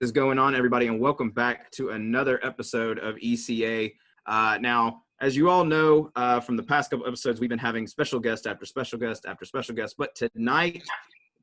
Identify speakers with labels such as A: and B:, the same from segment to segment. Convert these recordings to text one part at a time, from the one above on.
A: is going on, everybody, and welcome back to another episode of ECA. Now, as you all know, from the past couple episodes, we've been having special guest after special guest after special guest. But tonight,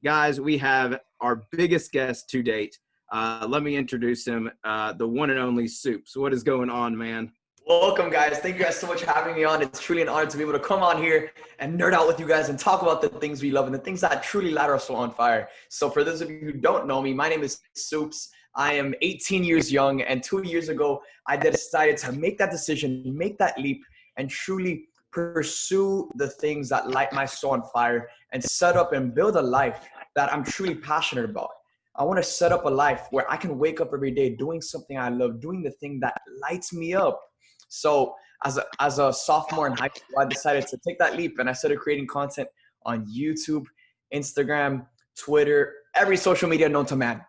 A: guys, we have our biggest guest to date. Let me introduce him, the one and only Supes. What is going on, man?
B: Welcome, guys. Thank you guys so much for having me on. It's truly an honor to be able to come on here and nerd out with you guys and talk about the things we love and the things that truly light our soul on fire. So for those of you who don't know me, my name is Supes. I am 18 years young, and 2 years ago, I decided to make that decision, make that leap, and truly pursue the things that light my soul on fire and set up and build a life that I'm truly passionate about. I want to set up a life where I can wake up every day doing something I love, doing the thing that lights me up. So as a sophomore in high school, I decided to take that leap, and I started creating content on YouTube, Instagram, Twitter, every social media known to man.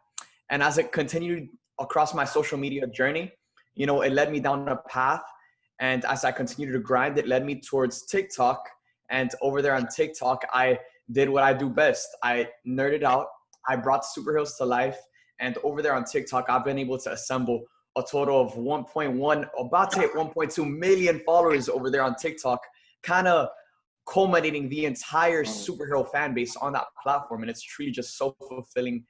B: And as it continued across my social media journey, it led me down a path. And as I continued to grind, it led me towards TikTok. And over there on TikTok, I did what I do best. I nerded out. I brought superheroes to life. And over there on TikTok, I've been able to assemble a total of 1.1, about to hit 1.2 million followers over there on TikTok, kind of culminating the entire superhero fan base on that platform. And it's truly just so fulfilling.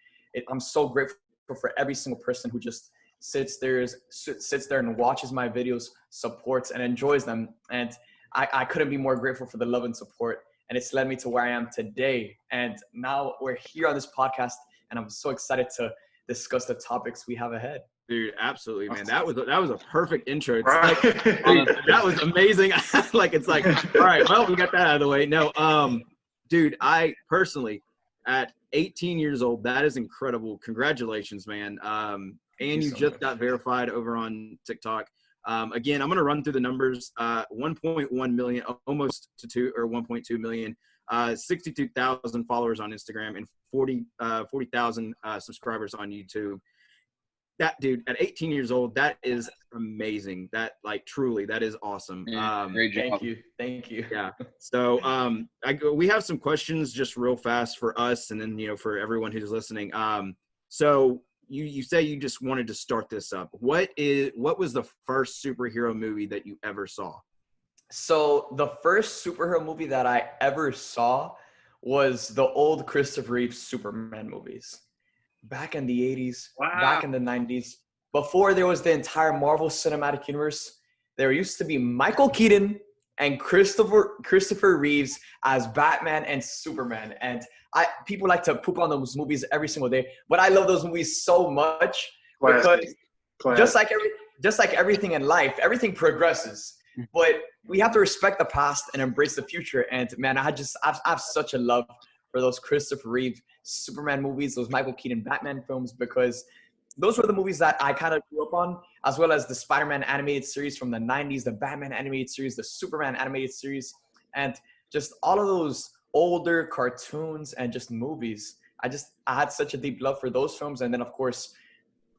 B: I'm so grateful for every single person who just sits there and watches my videos, supports and enjoys them. And I couldn't be more grateful for the love and support. And it's led me to where I am today. And now we're here on this podcast, and I'm so excited to discuss the topics we have ahead.
A: Dude, absolutely, man. That was a perfect intro. It's like, that was amazing. All right, well, we got that out of the way. No, dude, I personally, at 18 years old, that is incredible. Congratulations, man. And you just got verified over on TikTok. Again, I'm going to run through the numbers. 1.1 million, almost to 1.2 million, 62,000 followers on Instagram, and 40,000 subscribers on YouTube. That dude at 18 years old, that is amazing. That truly, that is awesome.
B: Great job. Thank you.
A: Yeah. So we have some questions just real fast for us, and then for everyone who's listening. So you say you just wanted to start this up. What was the first superhero movie that you ever saw?
B: So the first superhero movie that I ever saw was the old Christopher Reeve Superman movies. Back in the 80s, back in the 90s, before there was the entire Marvel Cinematic Universe, there used to be Michael Keaton and Christopher Reeves as Batman and Superman. And people like to poop on those movies every single day, but I love those movies so much because just like everything in life, everything progresses. But we have to respect the past and embrace the future. And man, I have such a love for those Christopher Reeve Superman movies, those Michael Keaton Batman films, because those were the movies that I kind of grew up on, as well as the Spider-Man animated series from the 90s, the Batman animated series, the Superman animated series, and just all of those older cartoons and just movies. I had such a deep love for those films. And then, of course,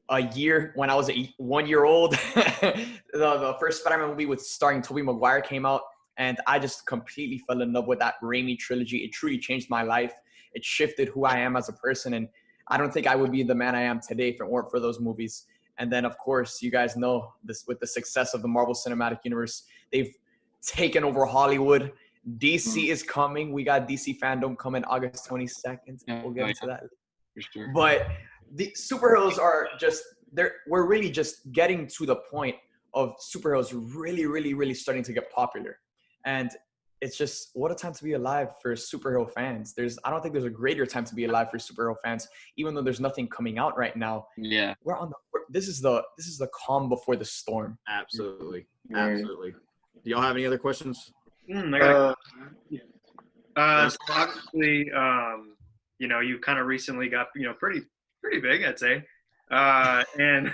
B: when I was 1 year old, the first Spider-Man movie starring Tobey Maguire came out. And I just completely fell in love with that Raimi trilogy. It truly changed my life. It shifted who I am as a person. And I don't think I would be the man I am today if it weren't for those movies. And then, of course, you guys know this, with the success of the Marvel Cinematic Universe, they've taken over Hollywood. DC is coming. We got DC Fandome coming August 22nd. We'll get into that.
C: For sure.
B: But the superheroes we're really just getting to the point of superheroes really, really, really starting to get popular. And it's just, what a time to be alive for superhero fans. I don't think there's a greater time to be alive for superhero fans, even though there's nothing coming out right now.
C: Yeah.
B: This is the calm before the storm.
A: Absolutely. Absolutely. Do y'all have any other questions?
D: So obviously, you kind of recently got, pretty big, I'd say. And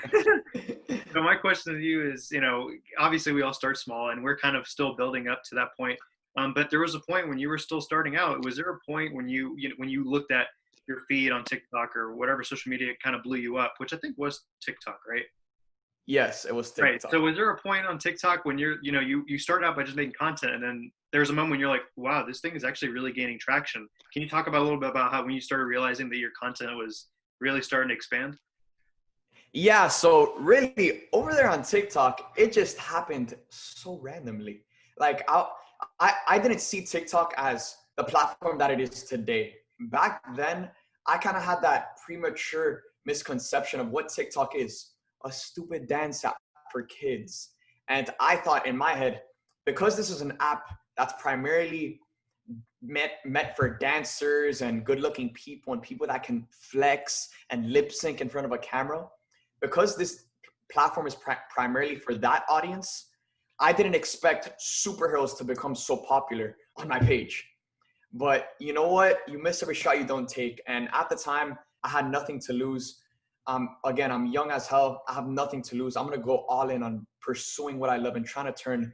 D: so my question to you is, obviously we all start small and we're kind of still building up to that point. But there was a point when you were still starting out. Was there a point when you looked at your feed on TikTok or whatever social media kind of blew you up, which I think was TikTok, right?
B: Yes, it was TikTok.
D: Right. So was there a point on TikTok when you started out by just making content, and then there's a moment when you're like, wow, this thing is actually really gaining traction. Can you talk about a little bit about how when you started realizing that your content was really starting to expand?
B: Yeah, so really over there on TikTok, it just happened so randomly. Like I didn't see TikTok as the platform that it is today. Back then, I kind of had that premature misconception of what TikTok is, a stupid dance app for kids. And I thought in my head, because this is an app that's primarily met for dancers and good-looking people and people that can flex and lip sync in front of a camera, because this platform is primarily for that audience, I didn't expect superheroes to become so popular on my page. But you know what? You miss every shot you don't take. And at the time, I had nothing to lose. Again, I'm young as hell. I have nothing to lose. I'm going to go all in on pursuing what I love and trying to turn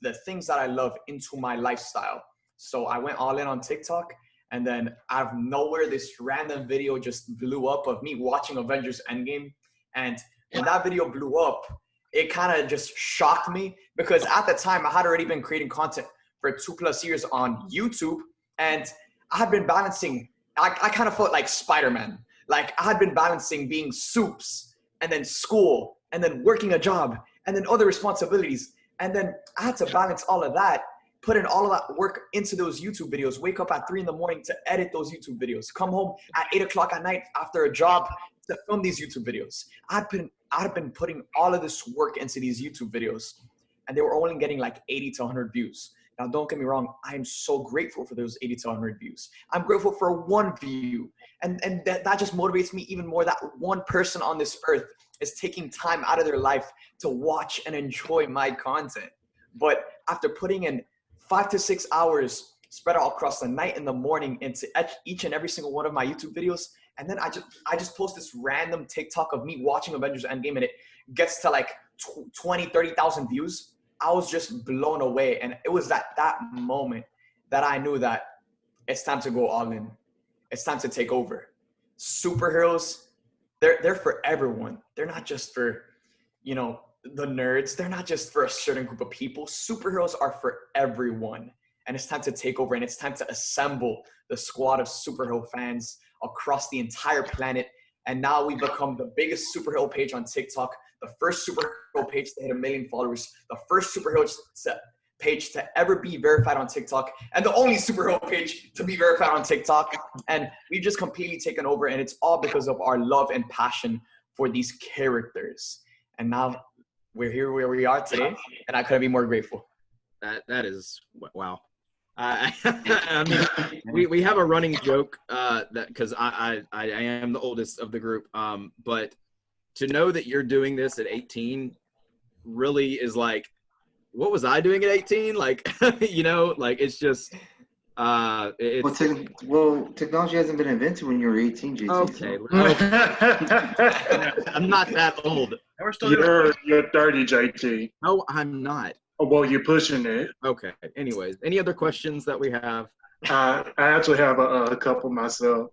B: the things that I love into my lifestyle. So I went all in on TikTok. And then out of nowhere, this random video just blew up of me watching Avengers Endgame. And when that video blew up, it kind of just shocked me because at the time I had already been creating content for 2+ years on YouTube. And I had been balancing, I kind of felt like Spider-Man. Like I had been balancing being Supes and then school and then working a job and then other responsibilities. And then I had to balance all of that, put in all of that work into those YouTube videos, wake up at 3 a.m. to edit those YouTube videos, come home at 8 o'clock at night after a job to film these YouTube videos. I had been putting all of this work into these YouTube videos and they were only getting like 80 to 100 views. Now, don't get me wrong. I am so grateful for those 80 to 100 views. I'm grateful for one view. And that just motivates me even more that one person on this earth is taking time out of their life to watch and enjoy my content. But after putting in 5 to 6 hours spread out across the night and the morning into each and every single one of my YouTube videos, and then I just post this random TikTok of me watching Avengers Endgame and it gets to like 20, 30,000 views. I was just blown away. And it was at that moment that I knew that it's time to go all in. It's time to take over. Superheroes, they're for everyone. They're not just for, you know, the nerds. They're not just for a certain group of people. Superheroes are for everyone. And it's time to take over and it's time to assemble the squad of superhero fans across the entire planet. And now we've become the biggest superhero page on TikTok, the first superhero page to hit 1 million followers, the first superhero page to ever be verified on TikTok, and the only superhero page to be verified on TikTok. And we've just completely taken over, and it's all because of our love and passion for these characters. And now we're here where we are today, and I couldn't be more grateful.
A: That is, wow. I mean, we have a running joke that because I am the oldest of the group, but to know that you're doing this at 18 really is like, what was I doing at 18? Like, you know, like it's just
C: technology hasn't been invented when you were 18, JT.
A: Okay, I'm not that old.
E: You're 30, JT.
A: No, I'm not.
E: Oh, well, you're pushing it.
A: Okay. Anyways, any other questions that we have?
E: I actually have a couple myself.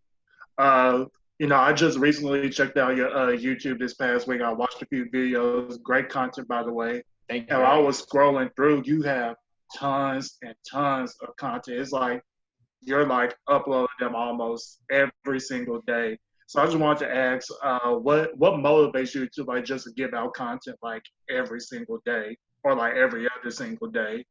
E: You know, I just recently checked out your YouTube this past week. I watched a few videos. Great content, by the way.
B: Thank you.
E: And I was scrolling through. You have tons and tons of content. It's like you're like uploading them almost every single day. So I just wanted to ask, what motivates you to like just give out content like every single day or like every other single day?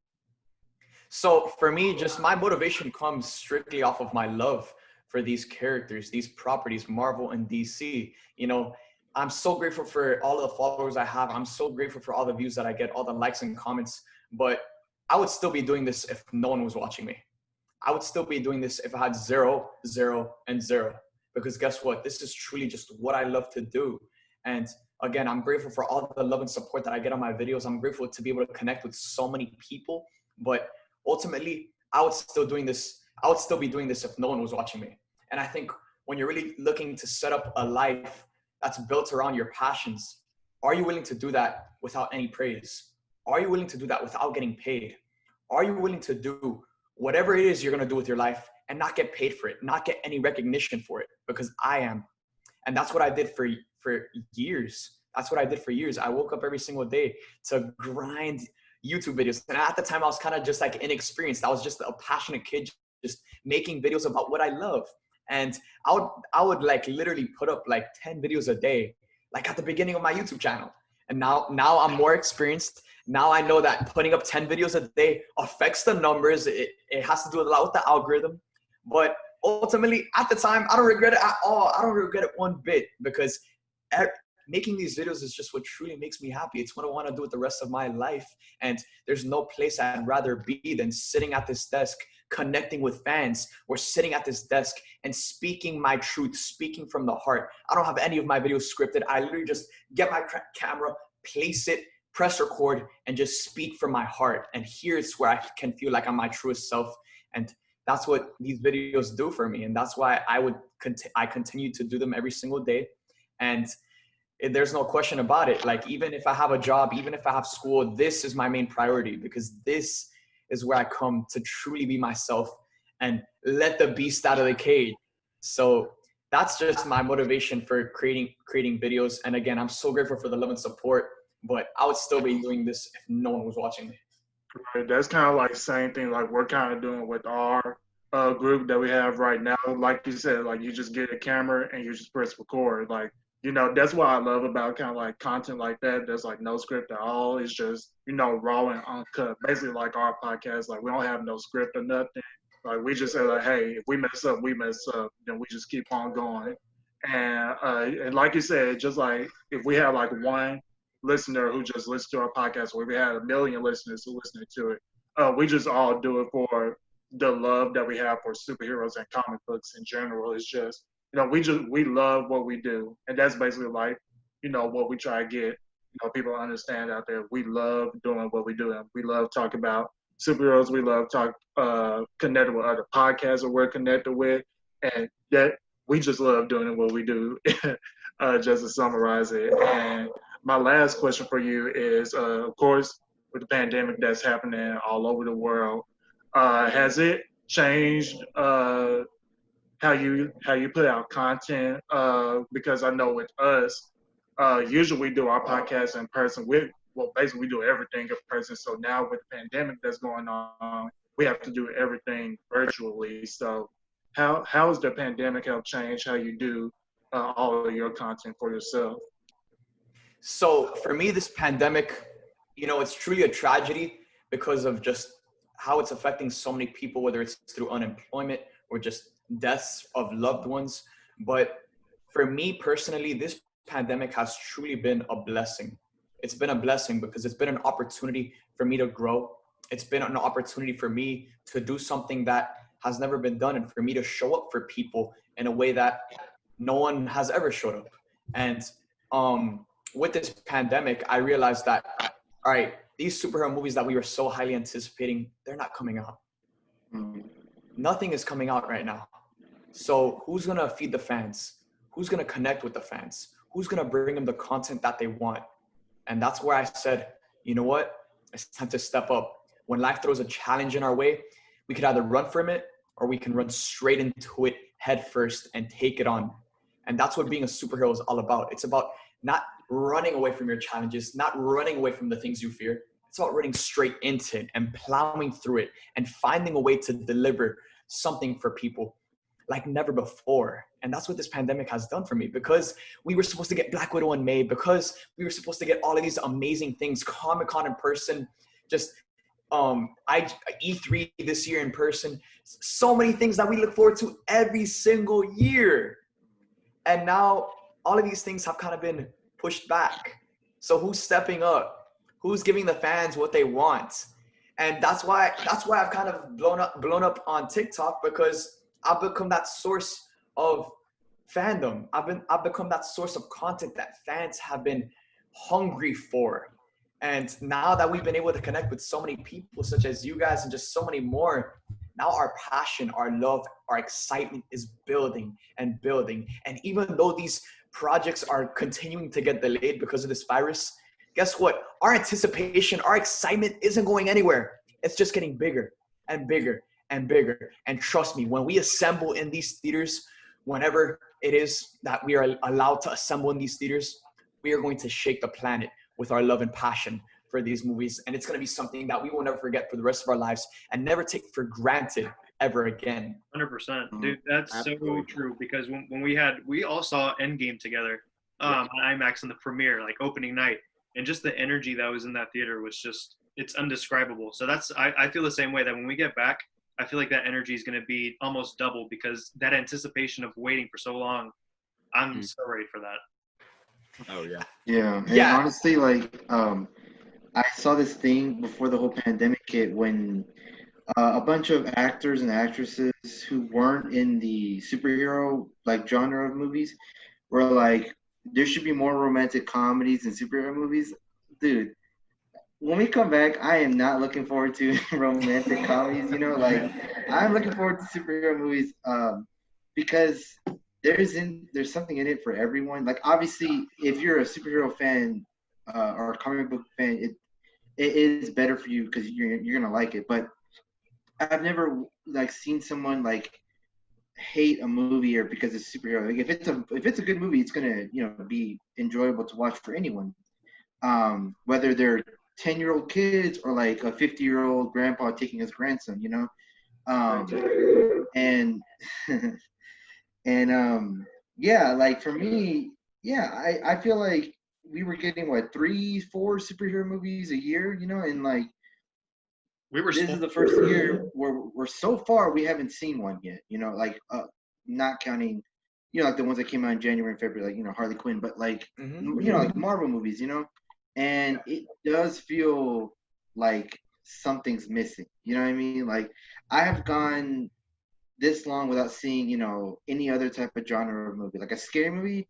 B: So for me, just my motivation comes strictly off of my love for these characters, these properties, Marvel and DC. You know, I'm so grateful for all the followers I have. I'm so grateful for all the views that I get, all the likes and comments. But I would still be doing this if no one was watching me. I would still be doing this if I had 0, 0, and 0. Because guess what? This is truly just what I love to do. And again, I'm grateful for all the love and support that I get on my videos. I'm grateful to be able to connect with so many people. But ultimately, I would still be doing this if no one was watching me. And I think when you're really looking to set up a life that's built around your passions, are you willing to do that without any praise? Are you willing to do that without getting paid? Are you willing to do whatever it is you're going to do with your life and not get paid for it, not get any recognition for it? Because I am. And that's what I did for years. That's what I did for years. I woke up every single day to grind YouTube videos. And at the time, I was kind of just like inexperienced. I was just a passionate kid, just making videos about what I love. And I would like literally put up like 10 videos a day like at the beginning of my YouTube channel. And now I'm more experienced. Now I know that putting up 10 videos a day affects the numbers. It has to do a lot with the algorithm. But ultimately, at the time, I don't regret it at all. I don't regret it one bit, because making these videos is just what truly makes me happy. It's what I want to do with the rest of my life. And there's no place I'd rather be than sitting at this desk, connecting with fans, or sitting at this desk and speaking my truth, speaking from the heart. I don't have any of my videos scripted. I literally just get my camera, place it, press record, and just speak from my heart. And here's where I can feel like I'm my truest self. And that's what these videos do for me. And that's why I continue to do them every single day. And there's no question about it. Like, even if I have a job, even if I have school, this is my main priority, because this is where I come to truly be myself and let the beast out of the cage. So that's just my motivation for creating videos. And again, I'm so grateful for the love and support, but I would still be doing this if no one was watching me.
E: Right. That's kind of like the same thing like we're kind of doing with our group that we have right now. Like you said, like you just get a camera and you just press record. Like, you know, that's what I love about kind of like content like that. There's like no script at all. It's just, you know, raw and uncut. Basically like our podcast, like we don't have no script or nothing. Like we just say like, hey, if we mess up, we mess up. Then we just keep on going. And like you said, just like if we have like one listener who just listens to our podcast, or if we had 1 million listeners who listen to it, we just all do it for the love that we have for superheroes and comic books in general. It's just, you know, we love what we do. And that's basically like, you know, what we try to get, you know, people to understand out there. We love doing what we do. And we love talking about superheroes. We love connecting with other podcasts that we're connected with. And that we just love doing what we do, just to summarize it. And my last question for you is, of course, with the pandemic that's happening all over the world, has it changed how you put out content? Because I know with us, usually we do our podcast in person. Basically we do everything in person. So now with the pandemic that's going on, we have to do everything virtually. So how has the pandemic helped change how you do all of your content for yourself?
B: So for me, this pandemic, you know, it's truly a tragedy because of just how it's affecting so many people, whether it's through unemployment or just deaths of loved ones. But for me personally, this pandemic has truly been a blessing. It's been a blessing because it's been an opportunity for me to grow. It's been an opportunity for me to do something that has never been done, and for me to show up for people in a way that no one has ever showed up. And with this pandemic, I realized that, all right, these superhero movies that we were so highly anticipating, they're not coming out. Nothing is coming out right now. So who's going to feed the fans? Who's going to connect with the fans? Who's going to bring them the content that they want? And that's where I said, you know what? It's time to step up. When life throws a challenge in our way, we could either run from it or we can run straight into it head first and take it on. And that's what being a superhero is all about. It's about not running away from your challenges, not running away from the things you fear. It's about running straight into it and plowing through it and finding a way to deliver something for people like never before. And that's what this pandemic has done for me, because we were supposed to get Black Widow in May, because we were supposed to get all of these amazing things, Comic-Con in person, just E3 this year in person, so many things that we look forward to every single year. And now all of these things have kind of been pushed back. So who's stepping up? Who's giving the fans what they want? And that's why I've kind of blown up on TikTok, because I've become that source of fandom. I've become that source of content that fans have been hungry for. And now that we've been able to connect with so many people such as you guys and just so many more, now our passion, our love, our excitement is building and building. And even though these projects are continuing to get delayed because of this virus, guess what? Our anticipation, our excitement isn't going anywhere. It's just getting bigger and bigger and bigger. And trust me, when we assemble in these theaters, whenever it is that we are allowed to assemble in these theaters, we are going to shake the planet with our love and passion for these movies. And it's going to be something that we will never forget for the rest of our lives and never take for granted ever again.
D: 100%. Dude, that's Absolutely. So true. Because when we all saw Endgame together, on IMAX in the premiere, like opening night, and just the energy that was in that theater was just, it's undescribable. So I feel the same way, that when we get back, I feel like that energy is going to be almost double, because that anticipation of waiting for so long, I'm so ready for that.
A: Oh yeah.
C: Yeah. And honestly, like, I saw this thing before the whole pandemic hit when a bunch of actors and actresses who weren't in the superhero like genre of movies were like, there should be more romantic comedies and superhero movies. Dude, when we come back, I am not looking forward to romantic comedies, you know, like I'm looking forward to superhero movies because there's something in it for everyone. Like obviously if you're a superhero fan or a comic book fan, it is better for you because you're gonna like it. But I've never like seen someone like hate a movie or because it's superhero. Like if it's a good movie, it's gonna be enjoyable to watch for anyone. Whether they're 10-year-old kids or like a 50-year-old grandpa taking his grandson, and and yeah, like for me, yeah, I feel like we were getting 3-4 superhero movies a year, and like this is the first year where we're so far we haven't seen one yet, like not counting like the ones that came out in January and February, like Harley Quinn, but like like Marvel movies, and it does feel like something's missing. You know what I mean? Like I have gone this long without seeing, any other type of genre of movie, like a scary movie,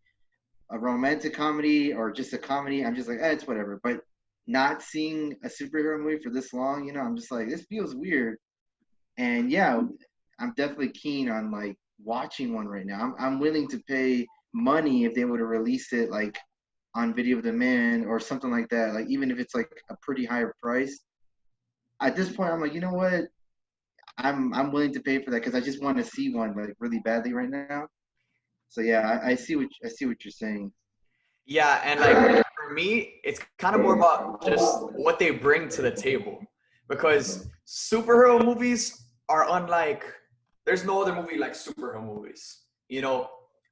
C: a romantic comedy, or just a comedy. I'm just like, it's whatever. But not seeing a superhero movie for this long, I'm just like, this feels weird. And yeah, I'm definitely keen on like watching one right now. I'm willing to pay money if they would have released it like on video on demand or something like that. Like even if it's like a pretty higher price. At this point, I'm like, you know what? I'm willing to pay for that because I just want to see one like really badly right now. So yeah, I see what you're saying.
B: Yeah, and like for me, it's kind of more about just what they bring to the table, because superhero movies are unlike. There's no other movie like superhero movies.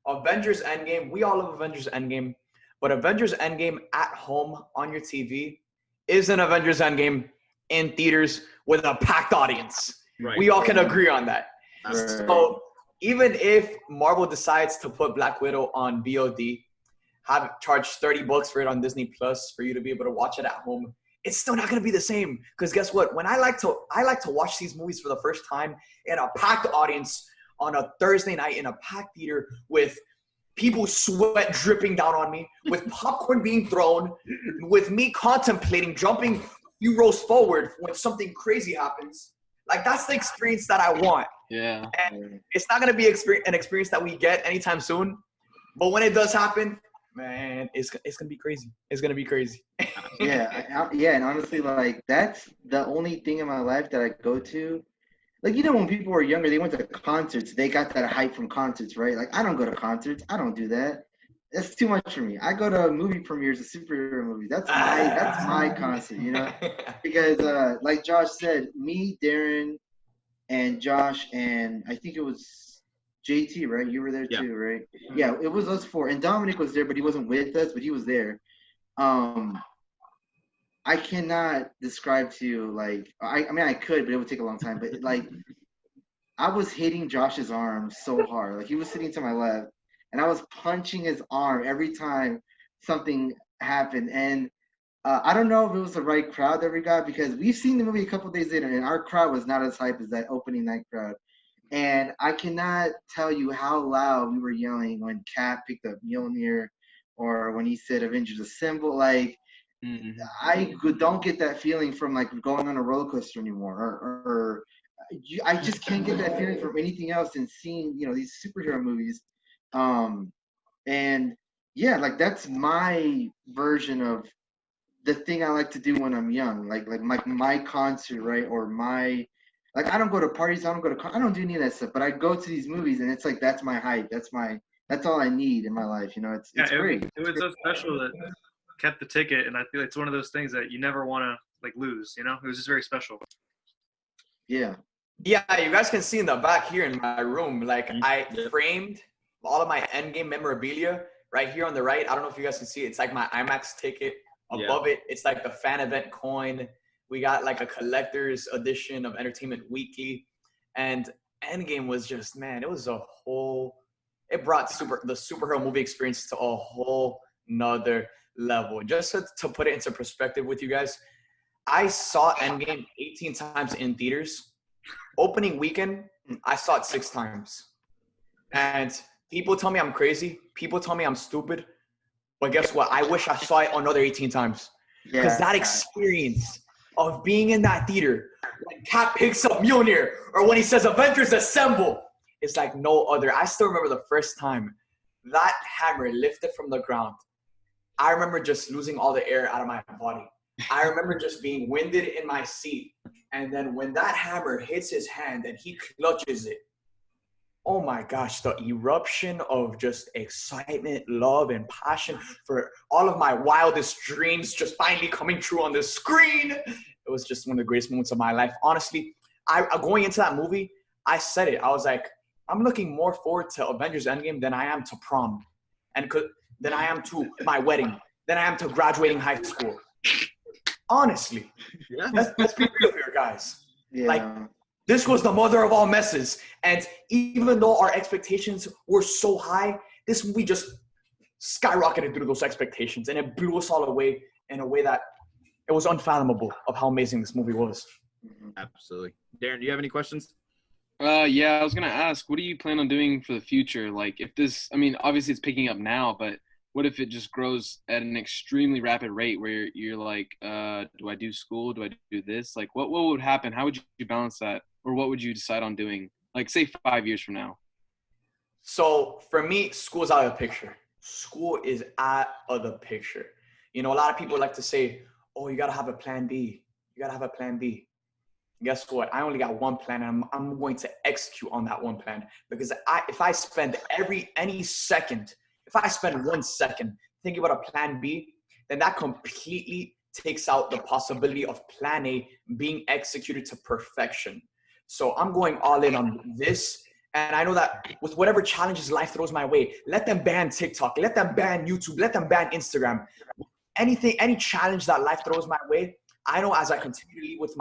B: Avengers Endgame. We all love Avengers Endgame, but Avengers Endgame at home on your TV is an Avengers Endgame in theaters with a packed audience. Right. We all can agree on that. Right. So even if Marvel decides to put Black Widow on VOD, charge $30 for it on Disney Plus for you to be able to watch it at home, it's still not going to be the same. Because guess what? When I like to watch these movies for the first time in a packed audience on a Thursday night in a packed theater with people sweat dripping down on me, with popcorn being thrown, with me contemplating jumping a few rows forward when something crazy happens. Like, that's the experience that I want.
F: Yeah.
B: And it's not going to be an experience that we get anytime soon. But when it does happen, man, it's going to be crazy. It's going to be crazy.
C: Yeah. And honestly, like, that's the only thing in my life that I go to. Like, when people were younger, they went to concerts. They got that hype from concerts, right? Like, I don't go to concerts. I don't do that. That's too much for me. I go to movie premieres of superhero movies. That's my concert, Because like Josh said, me, Darren, and Josh, and I think it was JT, right? You were there too, right? Yeah, it was us four. And Dominic was there, but he wasn't with us, but he was there. I cannot describe to you, like, I mean, I could, but it would take a long time. But, like, I was hitting Josh's arm so hard. Like, he was sitting to my left. And I was punching his arm every time something happened. And I don't know if it was the right crowd that we got, because we've seen the movie a couple days later, and our crowd was not as hype as that opening night crowd. And I cannot tell you how loud we were yelling when Cap picked up Mjolnir, or when he said Avengers Assemble. Like, I don't get that feeling from, like, going on a roller coaster anymore. Or I just can't get that feeling from anything else than seeing, these superhero movies. And yeah, like, that's my version of the thing I like to do when I'm young, like my concert, right? Or like, I don't go to parties, I don't do any of that stuff, but I go to these movies, and it's like, that's my hype. That's all I need in my life. It's great.
D: It was so special that kept the ticket, and I feel it's one of those things that you never want to, like, lose, It was just very special.
C: Yeah.
B: Yeah, you guys can see in the back here in my room, like, I framed all of my Endgame memorabilia right here on the right, I don't know if you guys can see it. It's like my IMAX ticket. Above it, it's like the fan event coin. We got like a collector's edition of Entertainment Weekly. And Endgame was just, man, it was it brought the superhero movie experience to a whole nother level. Just to put it into perspective with you guys, I saw Endgame 18 times in theaters. Opening weekend, I saw it 6 times. And people tell me I'm crazy. People tell me I'm stupid. But guess what? I wish I saw it another 18 times. Because that experience of being in that theater, when Cap picks up Mjolnir, or when he says Avengers Assemble, it's like no other. I still remember the first time that hammer lifted from the ground. I remember just losing all the air out of my body. I remember just being winded in my seat. And then when that hammer hits his hand and he clutches it, oh my gosh, the eruption of just excitement, love, and passion for all of my wildest dreams just finally coming true on the screen. It was just one of the greatest moments of my life. Honestly, going into that movie, I said it. I was like, I'm looking more forward to Avengers Endgame than I am to prom, and than I am to my wedding, than I am to graduating high school. Honestly, let's be real here, guys.
C: Yeah.
B: Like, this was the mother of all messes. And even though our expectations were so high, this movie just skyrocketed through those expectations. And it blew us all away in a way that it was unfathomable of how amazing this movie was.
A: Absolutely. Darren, do you have any questions?
F: Yeah, I was going to ask, what do you plan on doing for the future? Like, if this, I mean, obviously it's picking up now, but what if it just grows at an extremely rapid rate where you're like, do I do school? Do I do this? Like, what would happen? How would you balance that? Or what would you decide on doing? Like, say 5 years from now.
B: So for me, school is out of the picture. School is out of the picture. You know, a lot of people like to say, oh, you got to have a plan B. You got to have a plan B. Guess what? I only got one plan, and I'm going to execute on that one plan. Because if I spend any second, if I spend 1 second thinking about a plan B, then that completely takes out the possibility of plan A being executed to perfection. So I'm going all in on this. And I know that with whatever challenges life throws my way, let them ban TikTok, let them ban YouTube, let them ban Instagram. Any challenge that life throws my way, I know as I continue to lead with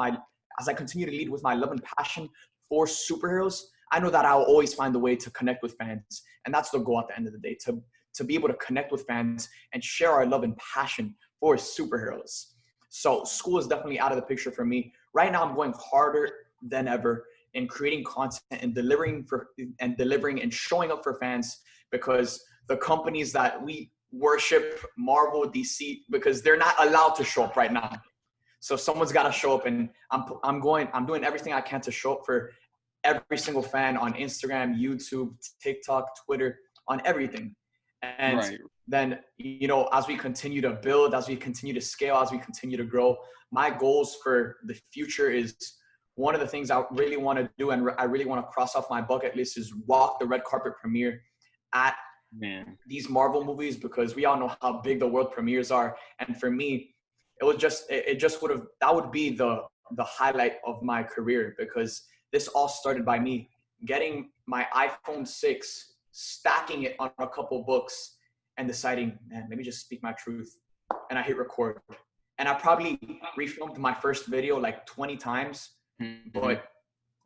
B: my love and passion for superheroes, I know that I'll always find a way to connect with fans. And that's the goal at the end of the day, to be able to connect with fans and share our love and passion for superheroes. So school is definitely out of the picture for me. Right now, I'm going harder than ever in creating content and delivering and showing up for fans, because the companies that we worship, Marvel, DC, because they're not allowed to show up right now. So someone's got to show up, and I'm doing everything I can to show up for every single fan on Instagram, YouTube, TikTok, Twitter, on everything. And then, you know, as we continue to build, as we continue to scale, as we continue to grow, my goals for the future is, one of the things I really want to do and I really want to cross off my bucket list is walk the red carpet premiere at these Marvel movies, because we all know how big the world premieres are. And for me, that would be the highlight of my career, because this all started by me getting my iPhone 6, stacking it on a couple books, and deciding, man, let me just speak my truth. And I hit record. And I probably refilmed my first video like 20 times. But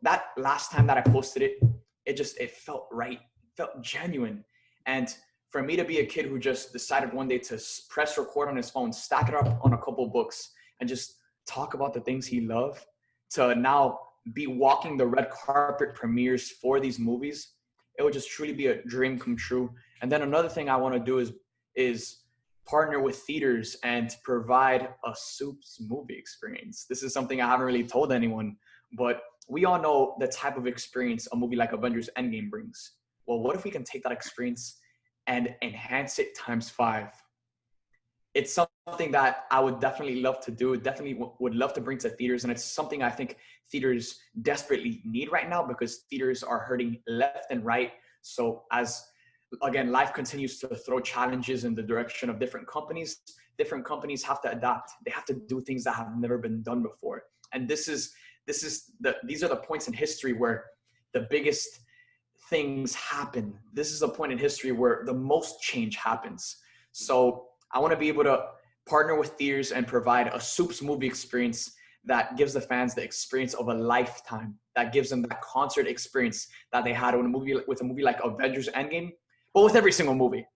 B: that last time that I posted it, it felt right, it felt genuine. And for me to be a kid who just decided one day to press record on his phone, stack it up on a couple books, and just talk about the things he loved, to now be walking the red carpet premieres for these movies, it would just truly be a dream come true. And then another thing I want to do is partner with theaters and provide a Supes movie experience. This is something I haven't really told anyone, but we all know the type of experience a movie like Avengers Endgame brings. Well, what if we can take that experience and enhance it ×5? It's something that I would definitely love to do, definitely would love to bring to theaters. And it's something I think theaters desperately need right now, because theaters are hurting left and right. So again, life continues to throw challenges in the direction of different companies have to adapt. They have to do things that have never been done before. And these are the points in history where the biggest things happen. This is a point in history where the most change happens. So I want to be able to partner with theaters and provide a Supes movie experience that gives the fans the experience of a lifetime, that gives them that concert experience that they had with a movie like Avengers Endgame, but with every single movie.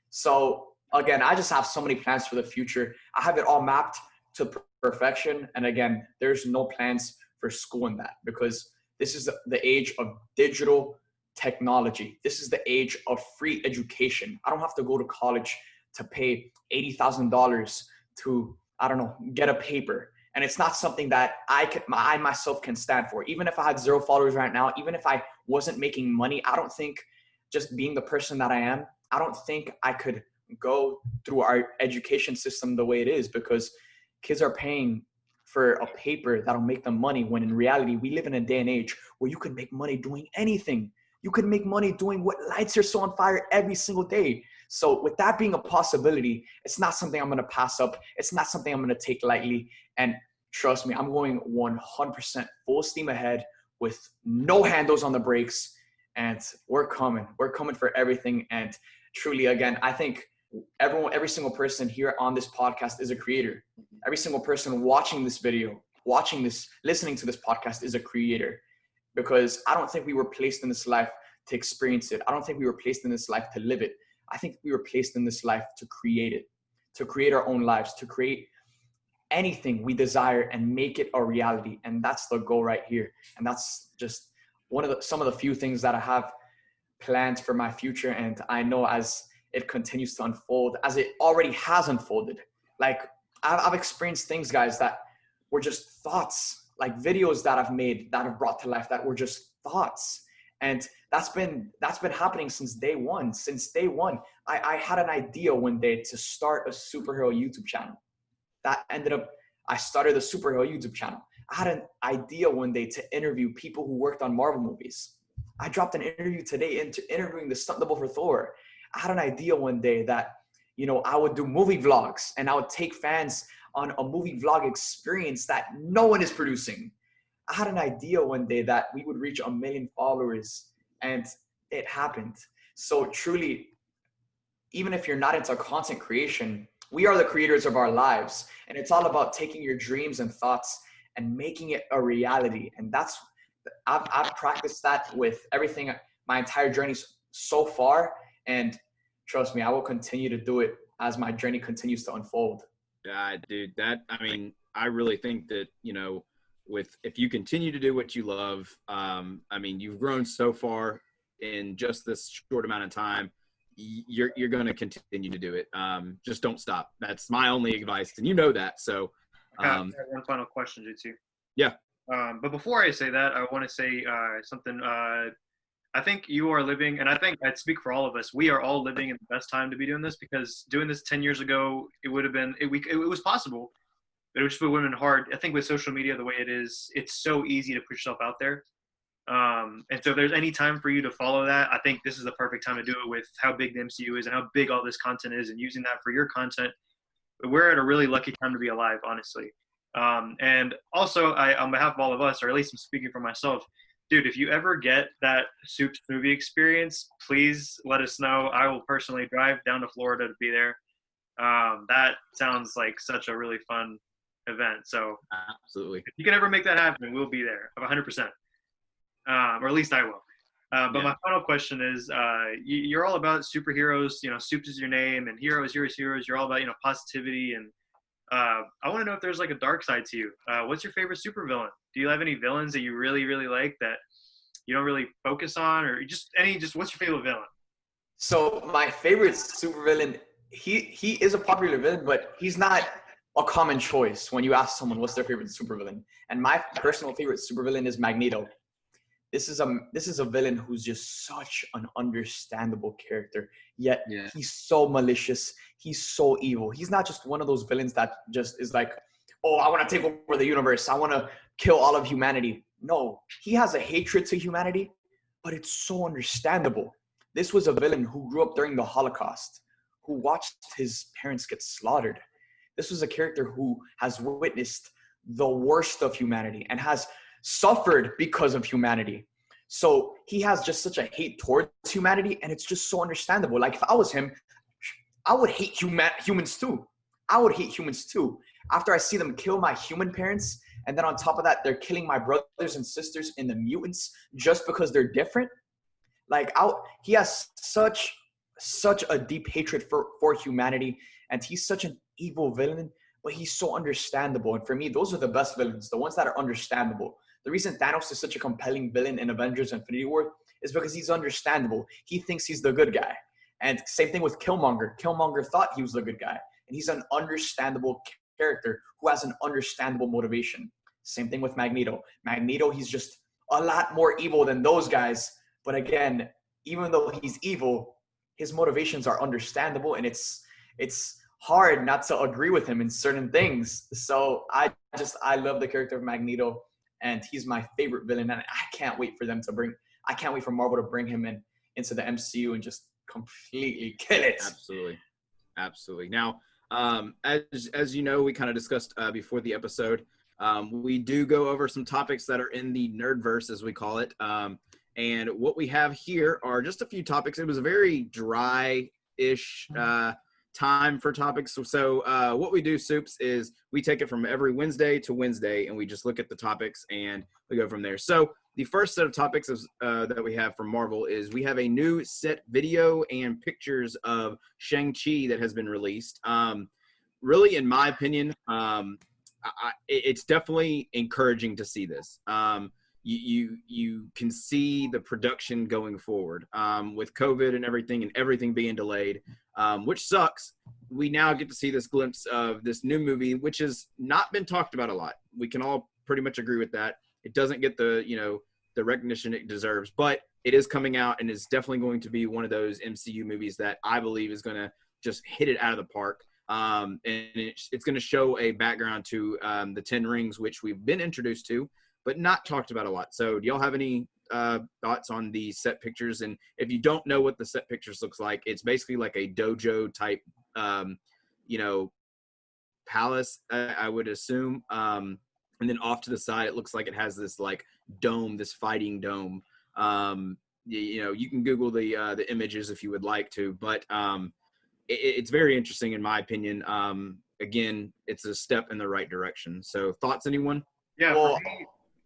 B: So again, I just have so many plans for the future. I have it all mapped to perfection. And again, there's no plans for school in that, because this is the age of digital technology. This is the age of free education. I don't have to go to college to pay $80,000 to, I don't know, get a paper. And it's not something that I myself can stand for. Even if I had 0 followers right now, even if I wasn't making money, I don't think, just being the person that I am, I don't think I could go through our education system the way it is, because kids are paying for a paper that'll make them money, when in reality, we live in a day and age where you can make money doing anything. You can make money doing what lights your soul on fire every single day. So with that being a possibility, it's not something I'm going to pass up. It's not something I'm going to take lightly. And trust me, I'm going 100% full steam ahead with no handles on the brakes. And we're coming for everything. And truly, again, I think every single person here on this podcast is a creator. Every single person watching this video, listening to this podcast is a creator, because I don't think we were placed in this life to experience it. I don't think we were placed in this life to live it. I think we were placed in this life to create it, to create our own lives, to create anything we desire and make it a reality. And that's the goal right here. And that's just some of the few things that I have planned for my future. And I know as it continues to unfold, as it already has unfolded, like I've experienced things, guys, that were just thoughts, like videos that I've made that have brought to life that were just thoughts. And that's been happening since day one. Since day one, I had an idea one day to start a superhero YouTube channel. That ended up, I started a superhero YouTube channel. I had an idea one day to interview people who worked on Marvel movies. I dropped an interview today into interviewing the stunt double for Thor. I had an idea one day that, I would do movie vlogs, and I would take fans on a movie vlog experience that no one is producing. I had an idea one day that we would reach 1 million followers, and it happened. So truly, even if you're not into content creation, we are the creators of our lives. And it's all about taking your dreams and thoughts and making it a reality. And I've practiced that with everything, my entire journey so far. And trust me, I will continue to do it as my journey continues to unfold.
A: Yeah, dude, I really think that, if you continue to do what you love, you've grown so far in just this short amount of time. You're going to continue to do it. Just don't stop. That's my only advice, and you know that. So,
D: I have one final question, Jitsu.
A: Yeah.
D: But before I say that, I want to say something. I think you are living, and I think I'd speak for all of us. We are all living in the best time to be doing this, because doing this 10 years ago, it would have been. It was possible, but it just would have been hard. I think with social media the way it is, it's so easy to put yourself out there. And so if there's any time for you to follow that, I think this is the perfect time to do it, with how big the MCU is and how big all this content is, and using that for your content. We're at a really lucky time to be alive, honestly. And also, on behalf of all of us, or at least I'm speaking for myself, dude, if you ever get that Supes movie experience, please let us know. I will personally drive down to Florida to be there. That sounds like such a really fun event. So
A: absolutely, if
D: you can ever make that happen, we'll be there 100%. Or at least I will. But my final question is, you're all about superheroes. Supes is your name, and heroes. You're all about positivity, and I want to know if there's like a dark side to you. What's your favorite supervillain? Do you have any villains that you really, really like that you don't really focus on, or just what's your favorite villain?
B: So my favorite supervillain, he is a popular villain, but he's not a common choice when you ask someone what's their favorite supervillain. And my personal favorite supervillain is Magneto. This is a villain who's just such an understandable character, yet he's so malicious. He's so evil. He's not just one of those villains that just is like, oh, I want to take over the universe. I want to kill all of humanity. No, he has a hatred to humanity, but it's so understandable. This was a villain who grew up during the Holocaust, who watched his parents get slaughtered. This was a character who has witnessed the worst of humanity and has suffered because of humanity. So he has just such a hate towards humanity, and it's just so understandable. Like if I was him, I would hate humans too. I would hate humans too. After I see them kill my human parents, and then on top of that, they're killing my brothers and sisters in the mutants just because they're different. Like he has such a deep hatred for humanity, and he's such an evil villain, but he's so understandable. And for me, those are the best villains, the ones that are understandable. The reason Thanos is such a compelling villain in Avengers Infinity War is because he's understandable. He thinks he's the good guy. And same thing with Killmonger. Killmonger thought he was the good guy. And he's an understandable character who has an understandable motivation. Same thing with Magneto. Magneto, he's just a lot more evil than those guys. But again, even though he's evil, his motivations are understandable, and it's hard not to agree with him in certain things. So I love the character of Magneto, and he's my favorite villain. And I can't wait for Marvel to bring him into the MCU and just completely kill it.
A: Absolutely. Now, as you know, we kind of discussed before the episode, we do go over some topics that are in the nerdverse, as we call it. And what we have here are just a few topics. It was a very dry-ish time for topics. So what we do, Supes, is we take it from every Wednesday to Wednesday, and we just look at the topics, and we go from there. So the first set of topics that we have from Marvel is we have a new set video and pictures of Shang-Chi that has been released. Really, in my opinion, it's definitely encouraging to see this. You can see the production going forward with COVID and everything being delayed, which sucks. We now get to see this glimpse of this new movie, which has not been talked about a lot. We can all pretty much agree with that. It doesn't get the recognition it deserves, but it is coming out, and it's definitely going to be one of those MCU movies that I believe is going to just hit it out of the park. And it's going to show a background to the 10 Rings, which we've been introduced to, but not talked about a lot. So do y'all have any thoughts on the set pictures? And if you don't know what the set pictures looks like, it's basically like a dojo type, palace, I would assume. And then off to the side, it looks like it has this like dome, this fighting dome. You can Google the images if you would like to, but it's very interesting in my opinion. Again, it's a step in the right direction. So thoughts, anyone?
D: Yeah.
B: Well,